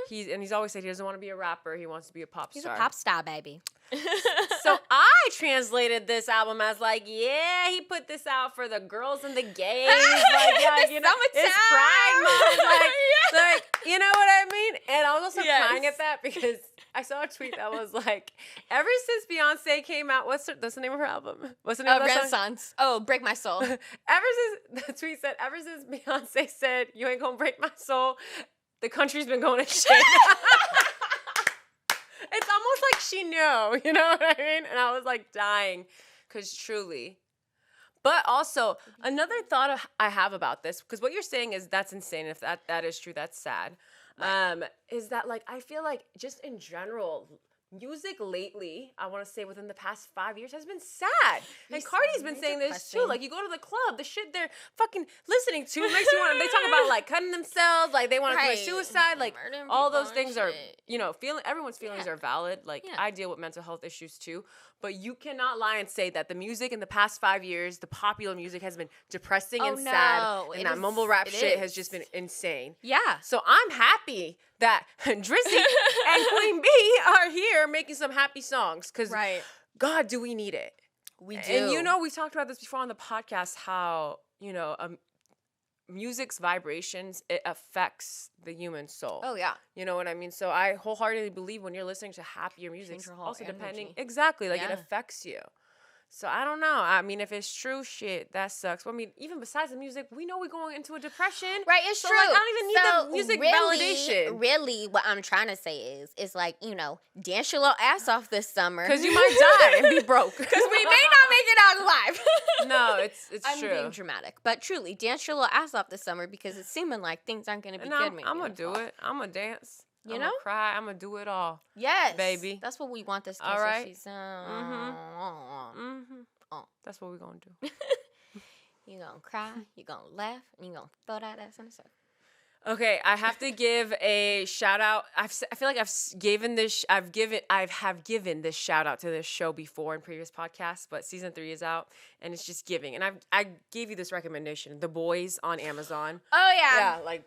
Speaker 3: He's always said he doesn't want to be a rapper. He wants to be a pop
Speaker 1: He's
Speaker 3: star.
Speaker 1: a pop star, baby.
Speaker 3: So I translated this album as like, yeah, he put this out for the girls and the gays. Like, yeah,
Speaker 1: The
Speaker 3: you know, it's
Speaker 1: summertime.
Speaker 3: Pride Month. Like,
Speaker 1: Yeah.
Speaker 3: like, you know what I mean? And I was also
Speaker 1: Yes.
Speaker 3: crying at that because I saw a tweet that was like, ever since Beyonce came out, that's the name of her album? What's the name of that song?
Speaker 1: Renaissance. Oh, Break My Soul.
Speaker 3: Ever since, the tweet said, ever since Beyonce said, you ain't gonna break my soul, the country's been going to shit. It's almost like she knew, you know what I mean? And I was like dying, because truly. But also, another thought I have about this, because what you're saying is that's insane. If that is true, that's sad. Is that like, I feel like just in general, music lately, I want to say within the past 5 years, has been sad. And Cardi's been saying this too. Like, you go to the club, the shit they're fucking listening to makes you want. They talk about like cutting themselves, like they want to commit suicide, like all those things are, you know, everyone's feelings are valid. Like I deal with mental health issues too, but you cannot lie and say that the music in the past 5 years, the popular music has been depressing and sad, and that mumble rap shit has just been insane.
Speaker 1: Yeah.
Speaker 3: So I'm happy that Drizzy and Queen B are here making some happy songs, because God, do we need it?
Speaker 1: We do.
Speaker 3: And you know, we talked about this before on the podcast, how, you know, music's vibrations, it affects the human soul.
Speaker 1: Oh, yeah.
Speaker 3: You know what I mean? So I wholeheartedly believe when you're listening to happier music, also depending,
Speaker 1: energy.
Speaker 3: exactly, like it affects you. So I don't know. I mean, if it's true, shit, that sucks. Well, I mean, even besides the music, we know we're going into a depression.
Speaker 1: Right, it's true.
Speaker 3: Like, I don't even need the music validation.
Speaker 1: Really, what I'm trying to say is like, you know, dance your little ass off this summer.
Speaker 3: Because you might die and be broke.
Speaker 1: Because we may not make it out alive.
Speaker 3: No, it's
Speaker 1: I'm
Speaker 3: true.
Speaker 1: I'm being dramatic. But truly, dance your little ass off this summer, because it's seeming like things aren't going to be good.
Speaker 3: I'm going to do it. I'm going to dance.
Speaker 1: You
Speaker 3: I'm
Speaker 1: know?
Speaker 3: gonna cry. I'm going to do it all.
Speaker 1: Yes.
Speaker 3: Baby.
Speaker 1: That's what we want this
Speaker 3: all right.
Speaker 1: season.
Speaker 3: That's what we're going to do.
Speaker 1: You're going to cry, you're going to laugh, and you're going to throw that ass in the circle.
Speaker 3: Okay, I have to give a shout out. I feel like I've given this shout out to this show before in previous podcasts, but season 3 is out and it's just giving. And I gave you this recommendation, The Boys on Amazon.
Speaker 1: Oh yeah,
Speaker 3: yeah,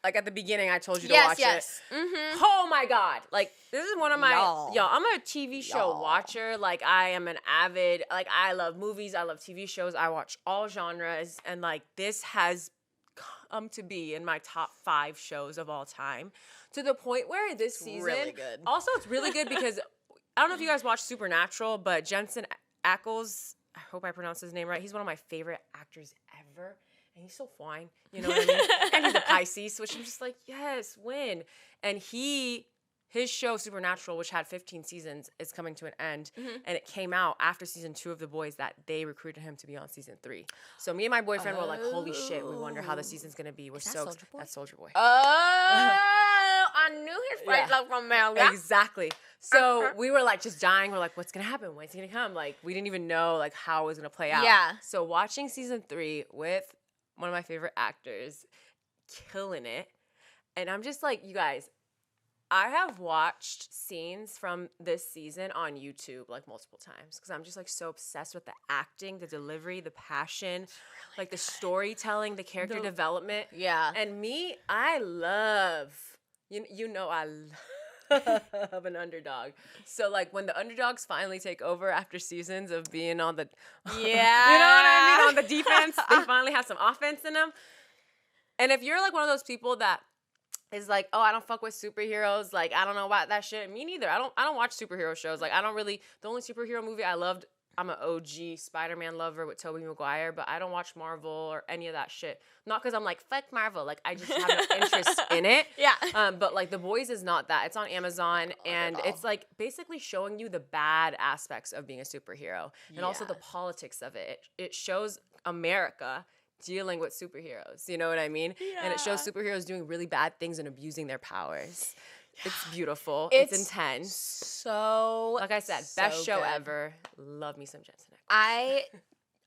Speaker 3: like at the beginning I told you to watch it.
Speaker 1: Mm-hmm.
Speaker 3: Oh my God, like this is one of my I'm a TV show watcher. Like I am an avid, like I love movies, I love TV shows, I watch all genres, and like this has come to be in my top 5 shows of all time, to the point where this season
Speaker 1: really good.
Speaker 3: Also, it's really good because I don't know if you guys watch Supernatural, but Jensen Ackles, I hope I pronounced his name right. He's one of my favorite actors ever, and he's so fine. You know what I mean? And he's a Pisces, which I'm just like, yes, win. And his show Supernatural, which had 15 seasons, is coming to an end, and it came out after season 2 of The Boys that they recruited him to be on season 3. So me and my boyfriend were like, "Holy shit, we wonder how the season's gonna be." We're so that's Soldier Boy.
Speaker 1: Oh, I knew his face up from Mel. Yeah?
Speaker 3: Exactly. So we were like just dying. We're like, "What's gonna happen? When's he gonna come?" Like we didn't even know like how it was gonna play out.
Speaker 1: Yeah.
Speaker 3: So watching season 3 with one of my favorite actors, killing it, and I'm just like, you guys. I have watched scenes from this season on YouTube like multiple times because I'm just like so obsessed with the acting, the delivery, the passion, really like the storytelling, the character development.
Speaker 1: Yeah.
Speaker 3: And me, I love, you know, I love an underdog. So like when the underdogs finally take over after seasons of being on the, you know what I mean, on the defense, they finally have some offense in them. And if you're like one of those people that is like, oh, I don't fuck with superheroes. Like, I don't know about that shit. Me neither. I don't watch superhero shows. Like, I don't really, the only superhero movie I loved, I'm an OG Spider-Man lover with Tobey Maguire, but I don't watch Marvel or any of that shit. Not because I'm like, fuck Marvel. Like, I just have no interest in it.
Speaker 1: Yeah.
Speaker 3: But like, The Boys is not that. It's on Amazon, and it's like basically showing you the bad aspects of being a superhero and also the politics of it. It shows America dealing with superheroes, you know what I mean? Yeah. And it shows superheroes doing really bad things and abusing their powers. Yeah. It's beautiful. It's intense.
Speaker 1: So,
Speaker 3: like I said, best show ever. Love me some Jensen Ackles.
Speaker 1: I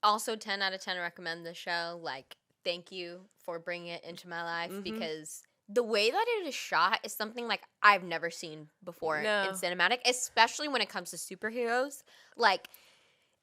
Speaker 1: also 10 out of 10 recommend the show. Like, thank you for bringing it into my life because the way that it is shot is something like I've never seen before in cinematic, especially when it comes to superheroes. Like,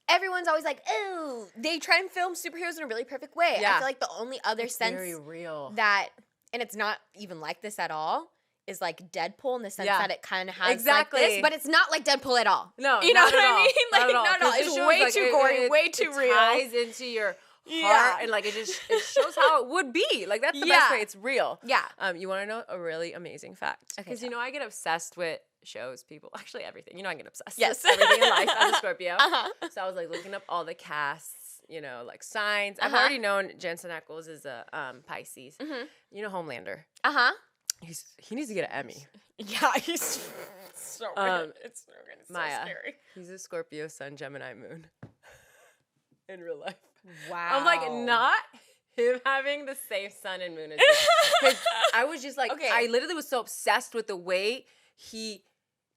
Speaker 1: everyone's always like, oh, they try and film superheroes in a really perfect way. Yeah. I feel like the only other sense
Speaker 3: very real.
Speaker 1: That, and it's not even like this at all, is like Deadpool in the sense that it kind of has like this, but it's not like Deadpool at all.
Speaker 3: No,
Speaker 1: you know what I mean?
Speaker 3: Like, not at all.
Speaker 1: It's way too gory, way too real.
Speaker 3: It ties into your heart, and like it shows how it would be. Like that's the best way. It's real.
Speaker 1: Yeah.
Speaker 3: You want to know a really amazing fact? Because you know I get obsessed with shows, people, actually everything. You know I get obsessed.
Speaker 1: Yes.
Speaker 3: With everything in life as a Scorpio. So I was like looking up all the casts, you know, like signs. I've already known Jensen Ackles is a Pisces. You know Homelander. He needs to get an Emmy.
Speaker 1: Yeah, he's so good. It's so good. It's
Speaker 3: Maya,
Speaker 1: so scary.
Speaker 3: He's a Scorpio Sun, Gemini Moon. In real life.
Speaker 1: Wow.
Speaker 3: I'm like, not him having the same sun and moon as me. Because I was just like, I literally was so obsessed with the way he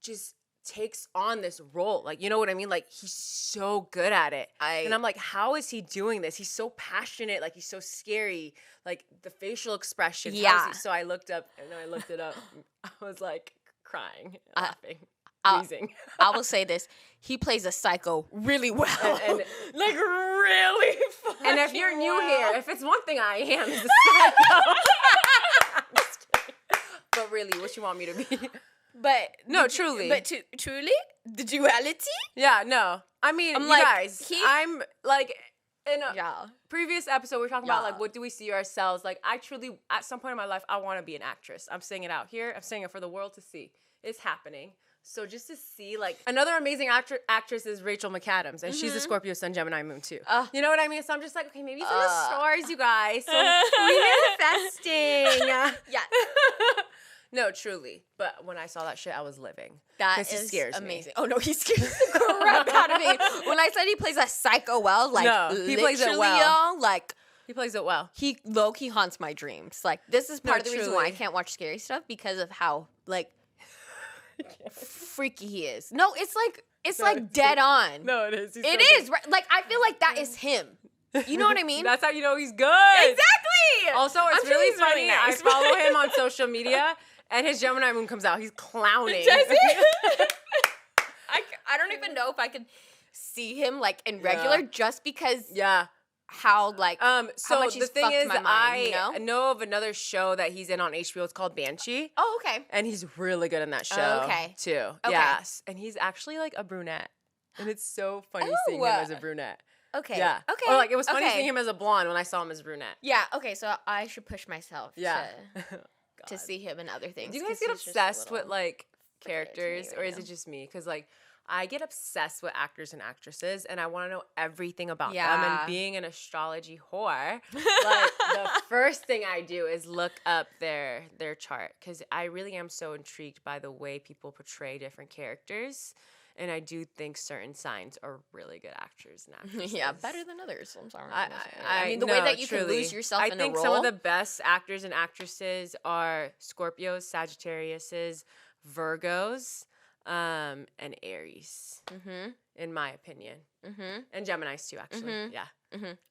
Speaker 3: just takes on this role. Like, you know what I mean? Like, he's so good at it. And I'm like, how is he doing this? He's so passionate. Like, he's so scary. Like, the facial expressions.
Speaker 1: Yeah.
Speaker 3: So I looked up, and I looked it up. I was like crying, laughing, wheezing.
Speaker 1: I will say this. He plays a psycho really well.
Speaker 3: And
Speaker 1: like, really fucking
Speaker 3: And if you're new
Speaker 1: well.
Speaker 3: here, if it's one thing I am, is a psycho. I'm just kidding. But really, what you want me to be?
Speaker 1: But
Speaker 3: No, truly.
Speaker 1: But truly, the duality.
Speaker 3: Yeah, no. I mean,
Speaker 1: I'm
Speaker 3: you
Speaker 1: like,
Speaker 3: guys, I'm like, in a
Speaker 1: Yeah.
Speaker 3: previous episode, we were talking about,
Speaker 1: Yeah.
Speaker 3: like, what do we see ourselves? Like, I truly, at some point in my life, I want to be an actress. I'm saying it out here. I'm saying it for the world to see. It's happening. So just to see, like, another amazing actress is Rachel McAdams, and she's a Scorpio Sun, Gemini Moon, too. You know what I mean? So I'm just like, okay, maybe it's in the stars, you guys. So we manifesting.
Speaker 1: Yeah.
Speaker 3: No, truly. But when I saw that shit, I was living.
Speaker 1: That
Speaker 3: 'Cause he
Speaker 1: is
Speaker 3: scares me.
Speaker 1: amazing. Oh no, he scares the crap out of me. When I said he plays a psycho well, like
Speaker 3: No, he plays it
Speaker 1: literally,
Speaker 3: well.
Speaker 1: y'all, like
Speaker 3: He plays it well.
Speaker 1: he low-key haunts my dreams. Like this is part
Speaker 3: No,
Speaker 1: of the reason why I
Speaker 3: truly.
Speaker 1: can't watch scary stuff because of how like freaky he is. No, it's like dead on.
Speaker 3: No, it is. He's
Speaker 1: It
Speaker 3: so
Speaker 1: is right? Like I feel like that is him. You know what I mean?
Speaker 3: That's how you know he's good.
Speaker 1: Exactly.
Speaker 3: Also, it's
Speaker 1: I'm sure
Speaker 3: really
Speaker 1: he's really
Speaker 3: funny.
Speaker 1: nice.
Speaker 3: I follow him on social media, and his Gemini moon comes out. He's clowning.
Speaker 1: Does he? I don't even know if I could see him like in regular just because
Speaker 3: Yeah.
Speaker 1: how like
Speaker 3: So
Speaker 1: much
Speaker 3: the
Speaker 1: he's
Speaker 3: thing
Speaker 1: fucked
Speaker 3: is,
Speaker 1: my mind,
Speaker 3: I
Speaker 1: you know?
Speaker 3: know of another show that he's in on HBO. It's called Banshee.
Speaker 1: oh okay.
Speaker 3: And he's really good in that show.
Speaker 1: Okay.
Speaker 3: Too.
Speaker 1: Okay.
Speaker 3: Yes. And he's actually like a brunette. And it's so funny seeing him as a brunette.
Speaker 1: Okay.
Speaker 3: Yeah.
Speaker 1: Okay.
Speaker 3: Or like it was funny
Speaker 1: okay.
Speaker 3: seeing him as a blonde when I saw him as brunette.
Speaker 1: Yeah, okay, so I should push myself
Speaker 3: Yeah.
Speaker 1: to
Speaker 3: God.
Speaker 1: see him in other things.
Speaker 3: Do you guys
Speaker 1: 'cause
Speaker 3: get
Speaker 1: he's just a
Speaker 3: obsessed with
Speaker 1: little-
Speaker 3: like
Speaker 1: weird to me
Speaker 3: characters, or
Speaker 1: right
Speaker 3: is
Speaker 1: now.
Speaker 3: it just me? Because like I get obsessed with actors and actresses, and I want to know everything about them.
Speaker 1: Yeah.
Speaker 3: And being an astrology whore, like the first thing I do is look up their chart because I really am so intrigued by the way people portray different characters. And I do think certain signs are really good actors and actresses.
Speaker 1: Yeah, better than others. I'm sorry.
Speaker 3: I
Speaker 1: mean, the way
Speaker 3: no,
Speaker 1: that you can
Speaker 3: truly.
Speaker 1: lose yourself
Speaker 3: I
Speaker 1: in a
Speaker 3: think
Speaker 1: role.
Speaker 3: some of the best actors and actresses are Scorpios, Sagittariuses, Virgos, and Aries, in my opinion. And Geminis too, actually. Yeah.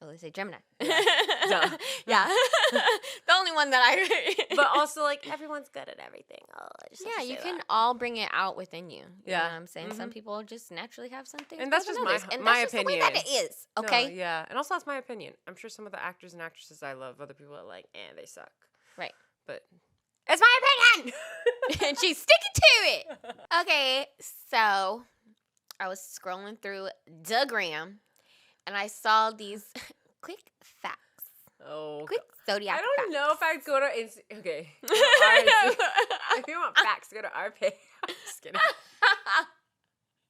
Speaker 1: Oh, they say Gemini.
Speaker 3: Duh.
Speaker 1: Yeah. The only one that I.
Speaker 3: But also, like, everyone's good at everything. Oh, I just have
Speaker 1: yeah,
Speaker 3: to
Speaker 1: you
Speaker 3: say
Speaker 1: can
Speaker 3: that.
Speaker 1: all bring it out within you. You know
Speaker 3: Yeah.
Speaker 1: what I'm saying? Some people just naturally have something.
Speaker 3: And that's
Speaker 1: better
Speaker 3: just
Speaker 1: than others, and
Speaker 3: my
Speaker 1: that's just the way that
Speaker 3: opinion.
Speaker 1: it is.
Speaker 3: No,
Speaker 1: Okay.
Speaker 3: yeah. And also, that's my opinion. I'm sure some of the actors and actresses I love, other people are like, they suck.
Speaker 1: Right.
Speaker 3: But it's my opinion!
Speaker 1: And she's sticking to it. Okay, so I was scrolling through the gram, and I saw these quick facts.
Speaker 3: Oh,
Speaker 1: Quick Zodiac
Speaker 3: I don't
Speaker 1: facts.
Speaker 3: know if I'd go to okay. If you want facts, go to RP. I'm just kidding.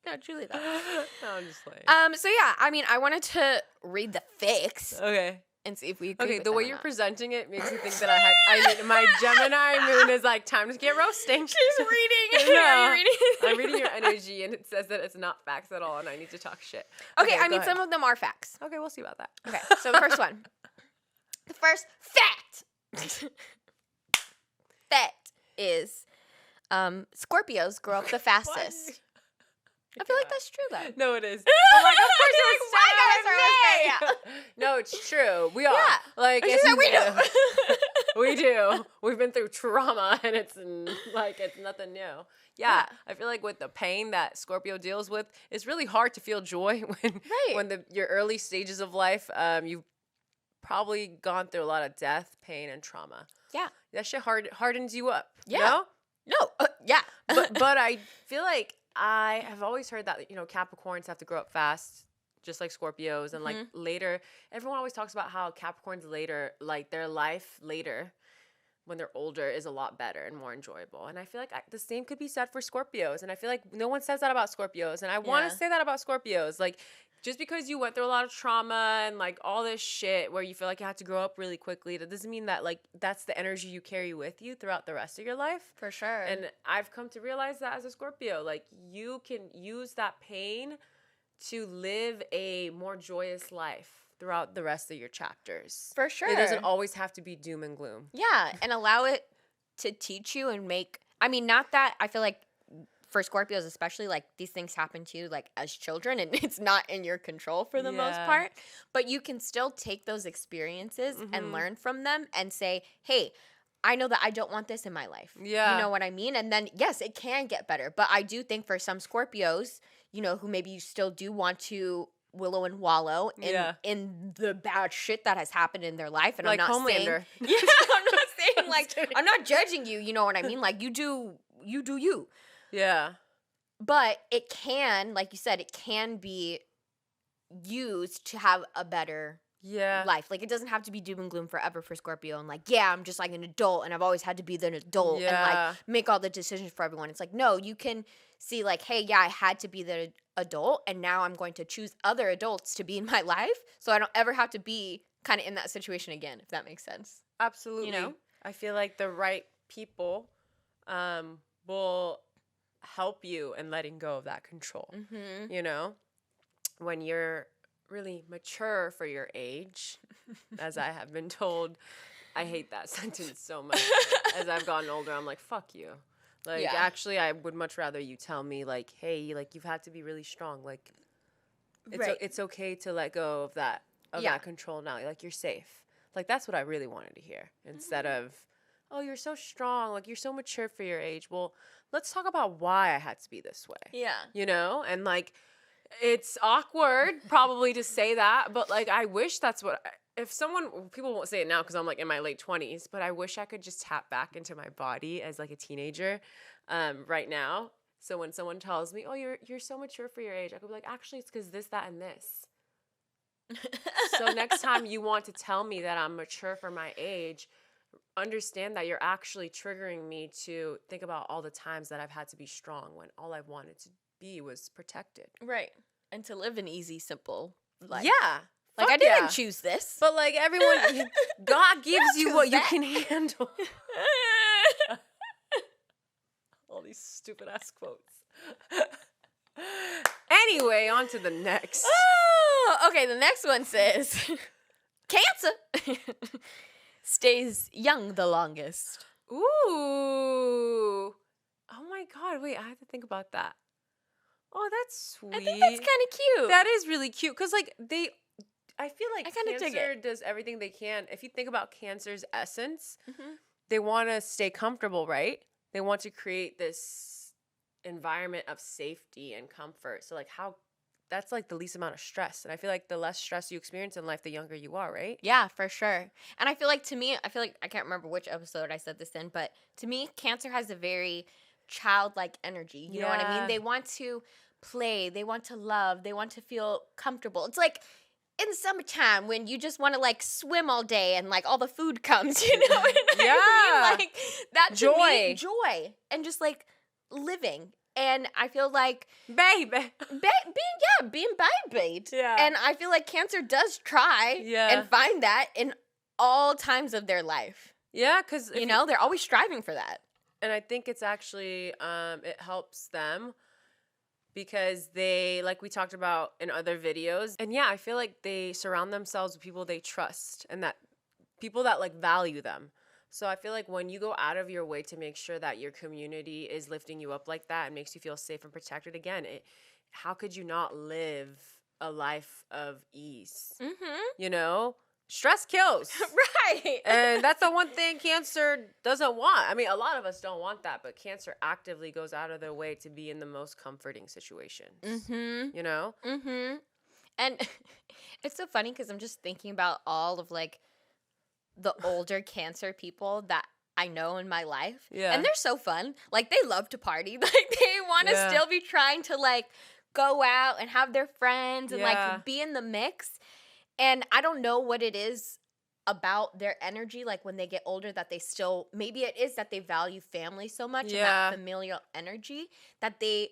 Speaker 1: No, truly though.
Speaker 3: No, I'm just playing.
Speaker 1: So yeah, I mean, I wanted to read the facts
Speaker 3: Okay.
Speaker 1: and see if we agree
Speaker 3: Okay,
Speaker 1: with
Speaker 3: the
Speaker 1: them
Speaker 3: way
Speaker 1: or
Speaker 3: you're
Speaker 1: not.
Speaker 3: presenting it makes me think that I need my Gemini moon is like time to get roasting.
Speaker 1: She's reading.
Speaker 3: No,
Speaker 1: Are you reading?
Speaker 3: I'm reading your energy and it says that it's not facts at all and I need to talk shit.
Speaker 1: Okay, I
Speaker 3: go
Speaker 1: mean,
Speaker 3: ahead.
Speaker 1: some of them are facts.
Speaker 3: Okay, we'll see about that.
Speaker 1: Okay, so the first one. The first fact. Fact is Scorpios grow up the fastest. I feel like that's true though.
Speaker 3: No, it is. I'm like, of course
Speaker 1: You're
Speaker 3: it's
Speaker 1: like, why you
Speaker 3: true
Speaker 1: guys are
Speaker 3: with me. No, it's true. We are.
Speaker 1: Yeah.
Speaker 3: Like,
Speaker 1: She said we do.
Speaker 3: We do. We've been through trauma, and it's like it's nothing new. Yeah, I feel like with the pain that Scorpio deals with, it's really hard to feel joy when your early stages of life, you've probably gone through a lot of death, pain, and trauma.
Speaker 1: Yeah.
Speaker 3: That shit hardens you up.
Speaker 1: Yeah.
Speaker 3: You know?
Speaker 1: No. Yeah.
Speaker 3: But I feel like I have always heard that, Capricorns have to grow up fast, just like Scorpios. And, like, later, everyone always talks about how Capricorns later, like, their life later, when they're older, is a lot better and more enjoyable. And I feel like the same could be said for Scorpios. And I feel like no one says that about Scorpios. And I want to say that about Scorpios. Like, just because you went through a lot of trauma and, like, all this shit where you feel like you had to grow up really quickly, that doesn't mean that, like, that's the energy you carry with you throughout the rest of your life.
Speaker 1: For sure.
Speaker 3: And I've come to realize that as a Scorpio, like, you can use that pain to live a more joyous life throughout the rest of your chapters.
Speaker 1: For sure.
Speaker 3: It doesn't always have to be doom and gloom.
Speaker 1: Yeah, and allow it to teach you and make. I mean, not that I feel like for Scorpios especially, like these things happen to you like as children and it's not in your control for the most part, but you can still take those experiences and learn from them and say, hey, I know that I don't want this in my life.
Speaker 3: Yeah.
Speaker 1: You know what I mean? And then, yes, it can get better. But I do think for some Scorpios, you know, who maybe you still do want to willow and wallow in the bad shit that has happened in their life. And
Speaker 3: like
Speaker 1: I'm not
Speaker 3: Homelander.
Speaker 1: saying, I'm not saying like, I'm not judging you. You know what I mean? Like you do you.
Speaker 3: Yeah.
Speaker 1: But it can, like you said, it can be used to have a better life. Like it doesn't have to be doom and gloom forever for Scorpio and like, yeah, I'm just like an adult and I've always had to be the adult and like make all the decisions for everyone. It's like, no, you can see like, hey, yeah, I had to be the adult and now I'm going to choose other adults to be in my life so I don't ever have to be kind of in that situation again, if that makes sense.
Speaker 3: Absolutely.
Speaker 1: You know?
Speaker 3: I feel like the right people will help you in letting go of that control. You know? When you're really mature for your age, as I have been told. I hate that sentence so much. As I've gotten older, I'm like, fuck you. Like, actually, I would much rather you tell me, like, hey, like, you've had to be really strong. Like, it's okay to let go of that control now. Like, you're safe. Like, that's what I really wanted to hear. Instead of, oh, you're so strong. Like, you're so mature for your age. Well, let's talk about why I had to be this way.
Speaker 1: Yeah.
Speaker 3: You know? And, like, it's awkward probably to say that, but, like, I wish that's what if someone, people won't say it now because I'm like in my late 20s, but I wish I could just tap back into my body as like a teenager right now. So when someone tells me, oh, you're so mature for your age, I could be like, actually, it's because this, that, and this. So next time you want to tell me that I'm mature for my age, understand that you're actually triggering me to think about all the times that I've had to be strong when all I wanted to be was protected.
Speaker 1: Right. And to live an easy, simple life.
Speaker 3: Yeah.
Speaker 1: Like, I didn't choose this.
Speaker 3: But, like, everyone, God gives you what you can handle. All these stupid-ass quotes. Anyway, on to the next.
Speaker 1: Oh, okay, the next one says, Cancer stays young the longest.
Speaker 3: Ooh. Oh, my God. Wait, I have to think about that. Oh, that's sweet.
Speaker 1: I think that's kind of cute.
Speaker 3: That is really cute. Because, like, I feel like
Speaker 1: Cancer
Speaker 3: does everything they can. If you think about Cancer's essence, they want to stay comfortable, right? They want to create this environment of safety and comfort. So, like, that's, like, the least amount of stress. And I feel like the less stress you experience in life, the younger you are, right?
Speaker 1: Yeah, for sure. And I feel like, to me, I can't remember which episode I said this in, but to me, Cancer has a very childlike energy. You know what I mean? They want to play. They want to love. They want to feel comfortable. It's like in the summertime when you just want to like swim all day and like all the food comes, you know what I mean? Like that joy and just like living. And I feel like
Speaker 3: being
Speaker 1: baby.
Speaker 3: Yeah.
Speaker 1: And I feel like Cancer does try and find that in all times of their life.
Speaker 3: Yeah, because
Speaker 1: you know, they're always striving for that.
Speaker 3: And I think it's actually it helps them because they, like we talked about in other videos, and yeah, I feel like they surround themselves with people they trust and that people that like value them. So I feel like when you go out of your way to make sure that your community is lifting you up like that and makes you feel safe and protected, again, how could you not live a life of ease? You know? Stress kills.
Speaker 1: Right.
Speaker 3: And that's the one thing Cancer doesn't want. I mean, a lot of us don't want that, but Cancer actively goes out of their way to be in the most comforting situations. You know?
Speaker 1: And it's so funny because I'm just thinking about all of like the older Cancer people that I know in my life.
Speaker 3: Yeah.
Speaker 1: And they're so fun. Like they love to party. Like they want to still be trying to like go out and have their friends and like be in the mix. And I don't know what it is about their energy, like when they get older, that they still, maybe it is that they value family so much and that familial energy that they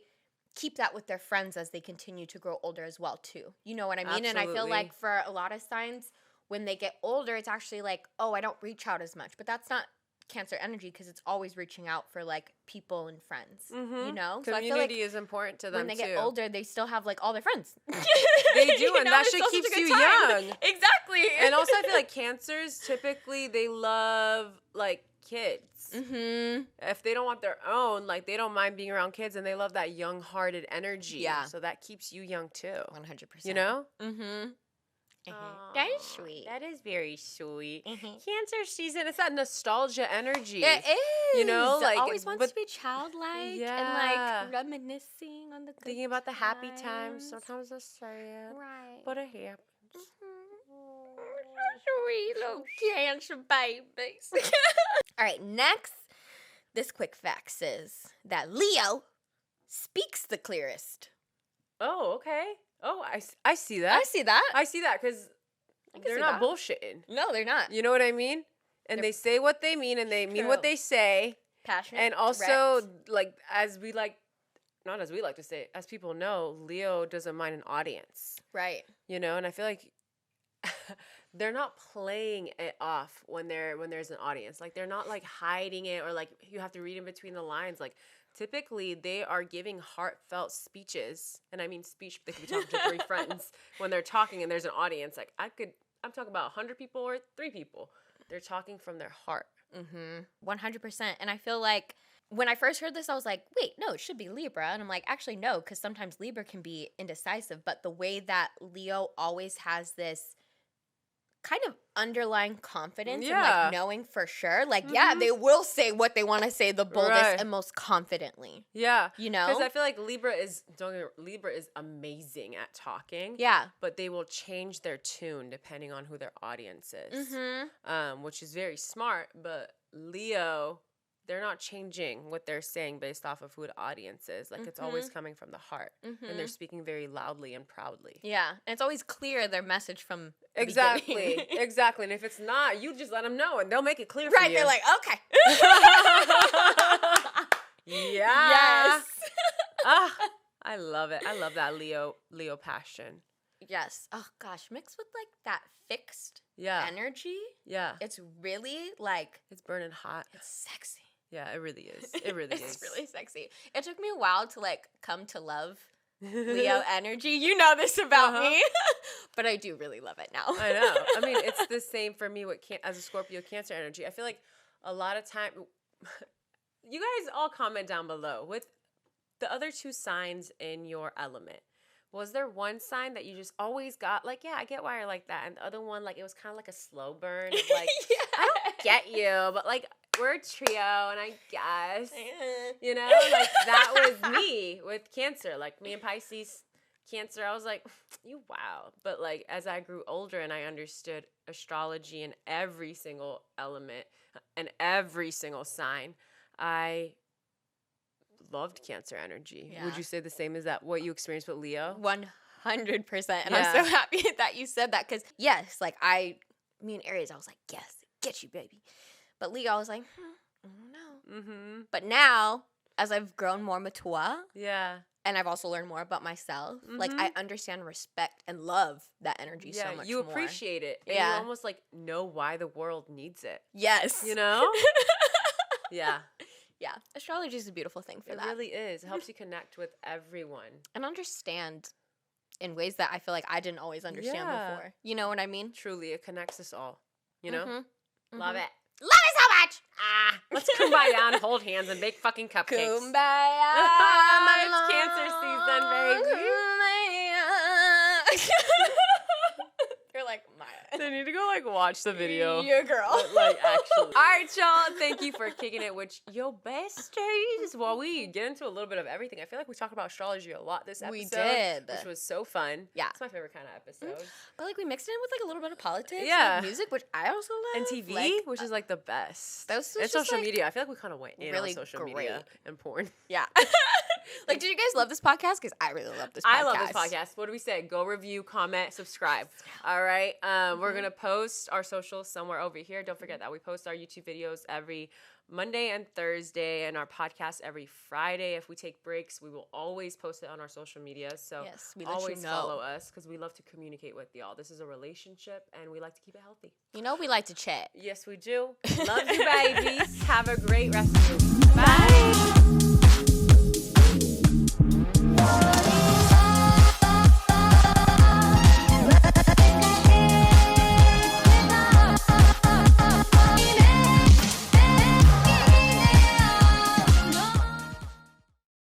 Speaker 1: keep that with their friends as they continue to grow older as well, too. You know what I mean?
Speaker 3: Absolutely.
Speaker 1: And I feel like for a lot of signs, when they get older, it's actually like, oh, I don't reach out as much. But that's not Cancer energy because it's always reaching out for like people and friends, you know?
Speaker 3: Community
Speaker 1: so I feel like
Speaker 3: is important to them
Speaker 1: when they get older, they still have like all their friends.
Speaker 3: They do, and that shit keeps you young.
Speaker 1: Exactly.
Speaker 3: And also I feel like Cancers, typically they love like kids.
Speaker 1: Mm-hmm.
Speaker 3: If they don't want their own, like they don't mind being around kids, and they love that young-hearted energy.
Speaker 1: Yeah.
Speaker 3: So that keeps you young too.
Speaker 1: 100%.
Speaker 3: You know?
Speaker 1: Mm-hmm.
Speaker 3: Aw,
Speaker 1: That is sweet.
Speaker 3: That is very sweet.
Speaker 1: Mm-hmm.
Speaker 3: Cancer season. It's that nostalgia energy.
Speaker 1: It is.
Speaker 3: You know, like,
Speaker 1: always wants
Speaker 3: but-
Speaker 1: to be childlike
Speaker 3: Yeah.
Speaker 1: and like reminiscing on the good
Speaker 3: Thinking about the happy times.
Speaker 1: times.
Speaker 3: Sometimes the sad.
Speaker 1: Right.
Speaker 3: But it happens.
Speaker 1: Sweet little cancer babies. All right, next, this quick fact says that Leo speaks the clearest.
Speaker 3: Oh, okay. Oh, I see that.
Speaker 1: I see that.
Speaker 3: I see that because
Speaker 1: I can
Speaker 3: they're
Speaker 1: see
Speaker 3: not
Speaker 1: that.
Speaker 3: bullshitting.
Speaker 1: No, they're not.
Speaker 3: You know what I mean? And
Speaker 1: They're-
Speaker 3: they say what they mean, and they mean what
Speaker 1: True.
Speaker 3: they say.
Speaker 1: Passionate.
Speaker 3: And also,
Speaker 1: direct.
Speaker 3: like, not as we like to say, as people know, Leo doesn't mind an audience.
Speaker 1: Right.
Speaker 3: You know, and I feel like they're not playing it off when there's an audience. Like, they're not like hiding it, or like you have to read in between the lines. Like, typically they are giving heartfelt speeches, and I mean speech. They could be talking to 3 friends when they're talking, and there's an audience. Like, I'm talking about 100 people or 3 people. They're talking from their heart.
Speaker 1: 100%. And I feel like when I first heard this, I was like, wait, no, it should be Libra. And I'm like, actually, no, because sometimes Libra can be indecisive. But the way that Leo always has this kind of underlying confidence and
Speaker 3: Yeah.
Speaker 1: like knowing for sure, like, yeah, they will say what they want to say the boldest
Speaker 3: Right.
Speaker 1: and most confidently.
Speaker 3: Yeah.
Speaker 1: You know?
Speaker 3: Because I feel like Libra is amazing at talking.
Speaker 1: Yeah.
Speaker 3: But they will change their tune depending on who their audience is.
Speaker 1: Mm-hmm.
Speaker 3: Which is very smart. But Leo, they're not changing what they're saying based off of who the audience is. Like, it's always coming from the heart. And they're speaking very loudly and proudly.
Speaker 1: Yeah. And it's always clear their message from the
Speaker 3: Exactly.
Speaker 1: beginning.
Speaker 3: Exactly. And if it's not, you just let them know, and they'll make it clear for
Speaker 1: Right.
Speaker 3: you.
Speaker 1: They're like, okay.
Speaker 3: Yeah.
Speaker 1: Yes.
Speaker 3: I love it. I love that Leo passion.
Speaker 1: Yes. Oh gosh, mixed with like that fixed
Speaker 3: Yeah.
Speaker 1: energy,
Speaker 3: Yeah.
Speaker 1: it's really like
Speaker 3: It's burning hot.
Speaker 1: it's sexy.
Speaker 3: Yeah, it really is. It really
Speaker 1: It's
Speaker 3: is.
Speaker 1: really sexy. It took me a while to like come to love Leo energy. You know this about me, but I do really love it now.
Speaker 3: I know. I mean, it's the same for me with as a Scorpio Cancer energy. I feel like a lot of time, you guys all comment down below with the other 2 signs in your element. Was there one sign that you just always got like, yeah, I get why you're like that, and the other one, like, it was kind of like a slow burn of like,
Speaker 1: Yeah.
Speaker 3: I don't get you, but like, we're a trio, and I guess, you know, like, that was me with Cancer. Like, me and Pisces, Cancer, I was like, you wow. But like, as I grew older and I understood astrology and every single element and every single sign, I loved Cancer energy.
Speaker 1: Yeah.
Speaker 3: Would you say the same as that what you experienced with Leo?
Speaker 1: 100%. And
Speaker 3: Yeah.
Speaker 1: I'm so happy that you said that because yes, like me and Aries, I was like, yes, get you, baby. But Leo, I was like, I don't know.
Speaker 3: Mm-hmm.
Speaker 1: But now, as I've grown more mature,
Speaker 3: Yeah.
Speaker 1: and I've also learned more about myself, like
Speaker 3: Mhm.
Speaker 1: I understand, respect, and love that energy
Speaker 3: Yeah,
Speaker 1: so much
Speaker 3: you
Speaker 1: more.
Speaker 3: appreciate it. And
Speaker 1: Yeah.
Speaker 3: you almost like know why the world needs it.
Speaker 1: Yes.
Speaker 3: You know? Yeah.
Speaker 1: Yeah. Astrology is a beautiful thing for
Speaker 3: It
Speaker 1: that.
Speaker 3: really is. It helps you connect with everyone.
Speaker 1: And understand in ways that I feel like I didn't always understand
Speaker 3: Yeah.
Speaker 1: before. You know what I mean?
Speaker 3: Truly, it connects us all. You know?
Speaker 1: Mhm.
Speaker 3: Love
Speaker 1: Mhm.
Speaker 3: it.
Speaker 1: Love it so much!
Speaker 3: Ah, let's kumbaya and hold hands and bake fucking cupcakes.
Speaker 1: Kumbaya.
Speaker 3: It's Cancer season, baby.
Speaker 1: You're like, Maya.
Speaker 3: They need to go like watch the video.
Speaker 1: Your girl.
Speaker 3: But, like, actually. All right, y'all. Thank you for kicking it with your besties. While we get into a little bit of everything, I feel like we talked about astrology a lot this episode.
Speaker 1: We did.
Speaker 3: Which was so fun.
Speaker 1: Yeah.
Speaker 3: It's my favorite kind of episode.
Speaker 1: But like we mixed it in with like a little bit of politics,
Speaker 3: Yeah.
Speaker 1: and music, which I also love.
Speaker 3: And TV,
Speaker 1: like,
Speaker 3: which is like the best.
Speaker 1: That was
Speaker 3: and
Speaker 1: just,
Speaker 3: social
Speaker 1: like,
Speaker 3: media. I feel like we kind of went in
Speaker 1: really
Speaker 3: on social media and porn.
Speaker 1: yeah. Like, did you guys love this podcast? Because I really love this podcast.
Speaker 3: I love this podcast. What do we say? Go review, comment, subscribe. All right. We're going to post our socials somewhere over here. Don't forget that we post our YouTube videos every Monday and Thursday and our podcast every Friday. If we take breaks, we will always post it on our social media. So
Speaker 1: Yes, we let you
Speaker 3: always
Speaker 1: know.
Speaker 3: follow us because we love to communicate with y'all. This is a relationship and we like to keep it healthy.
Speaker 1: You know, we like to chat.
Speaker 3: Yes, we do. Love you, babies. Have a great rest of your week. Bye.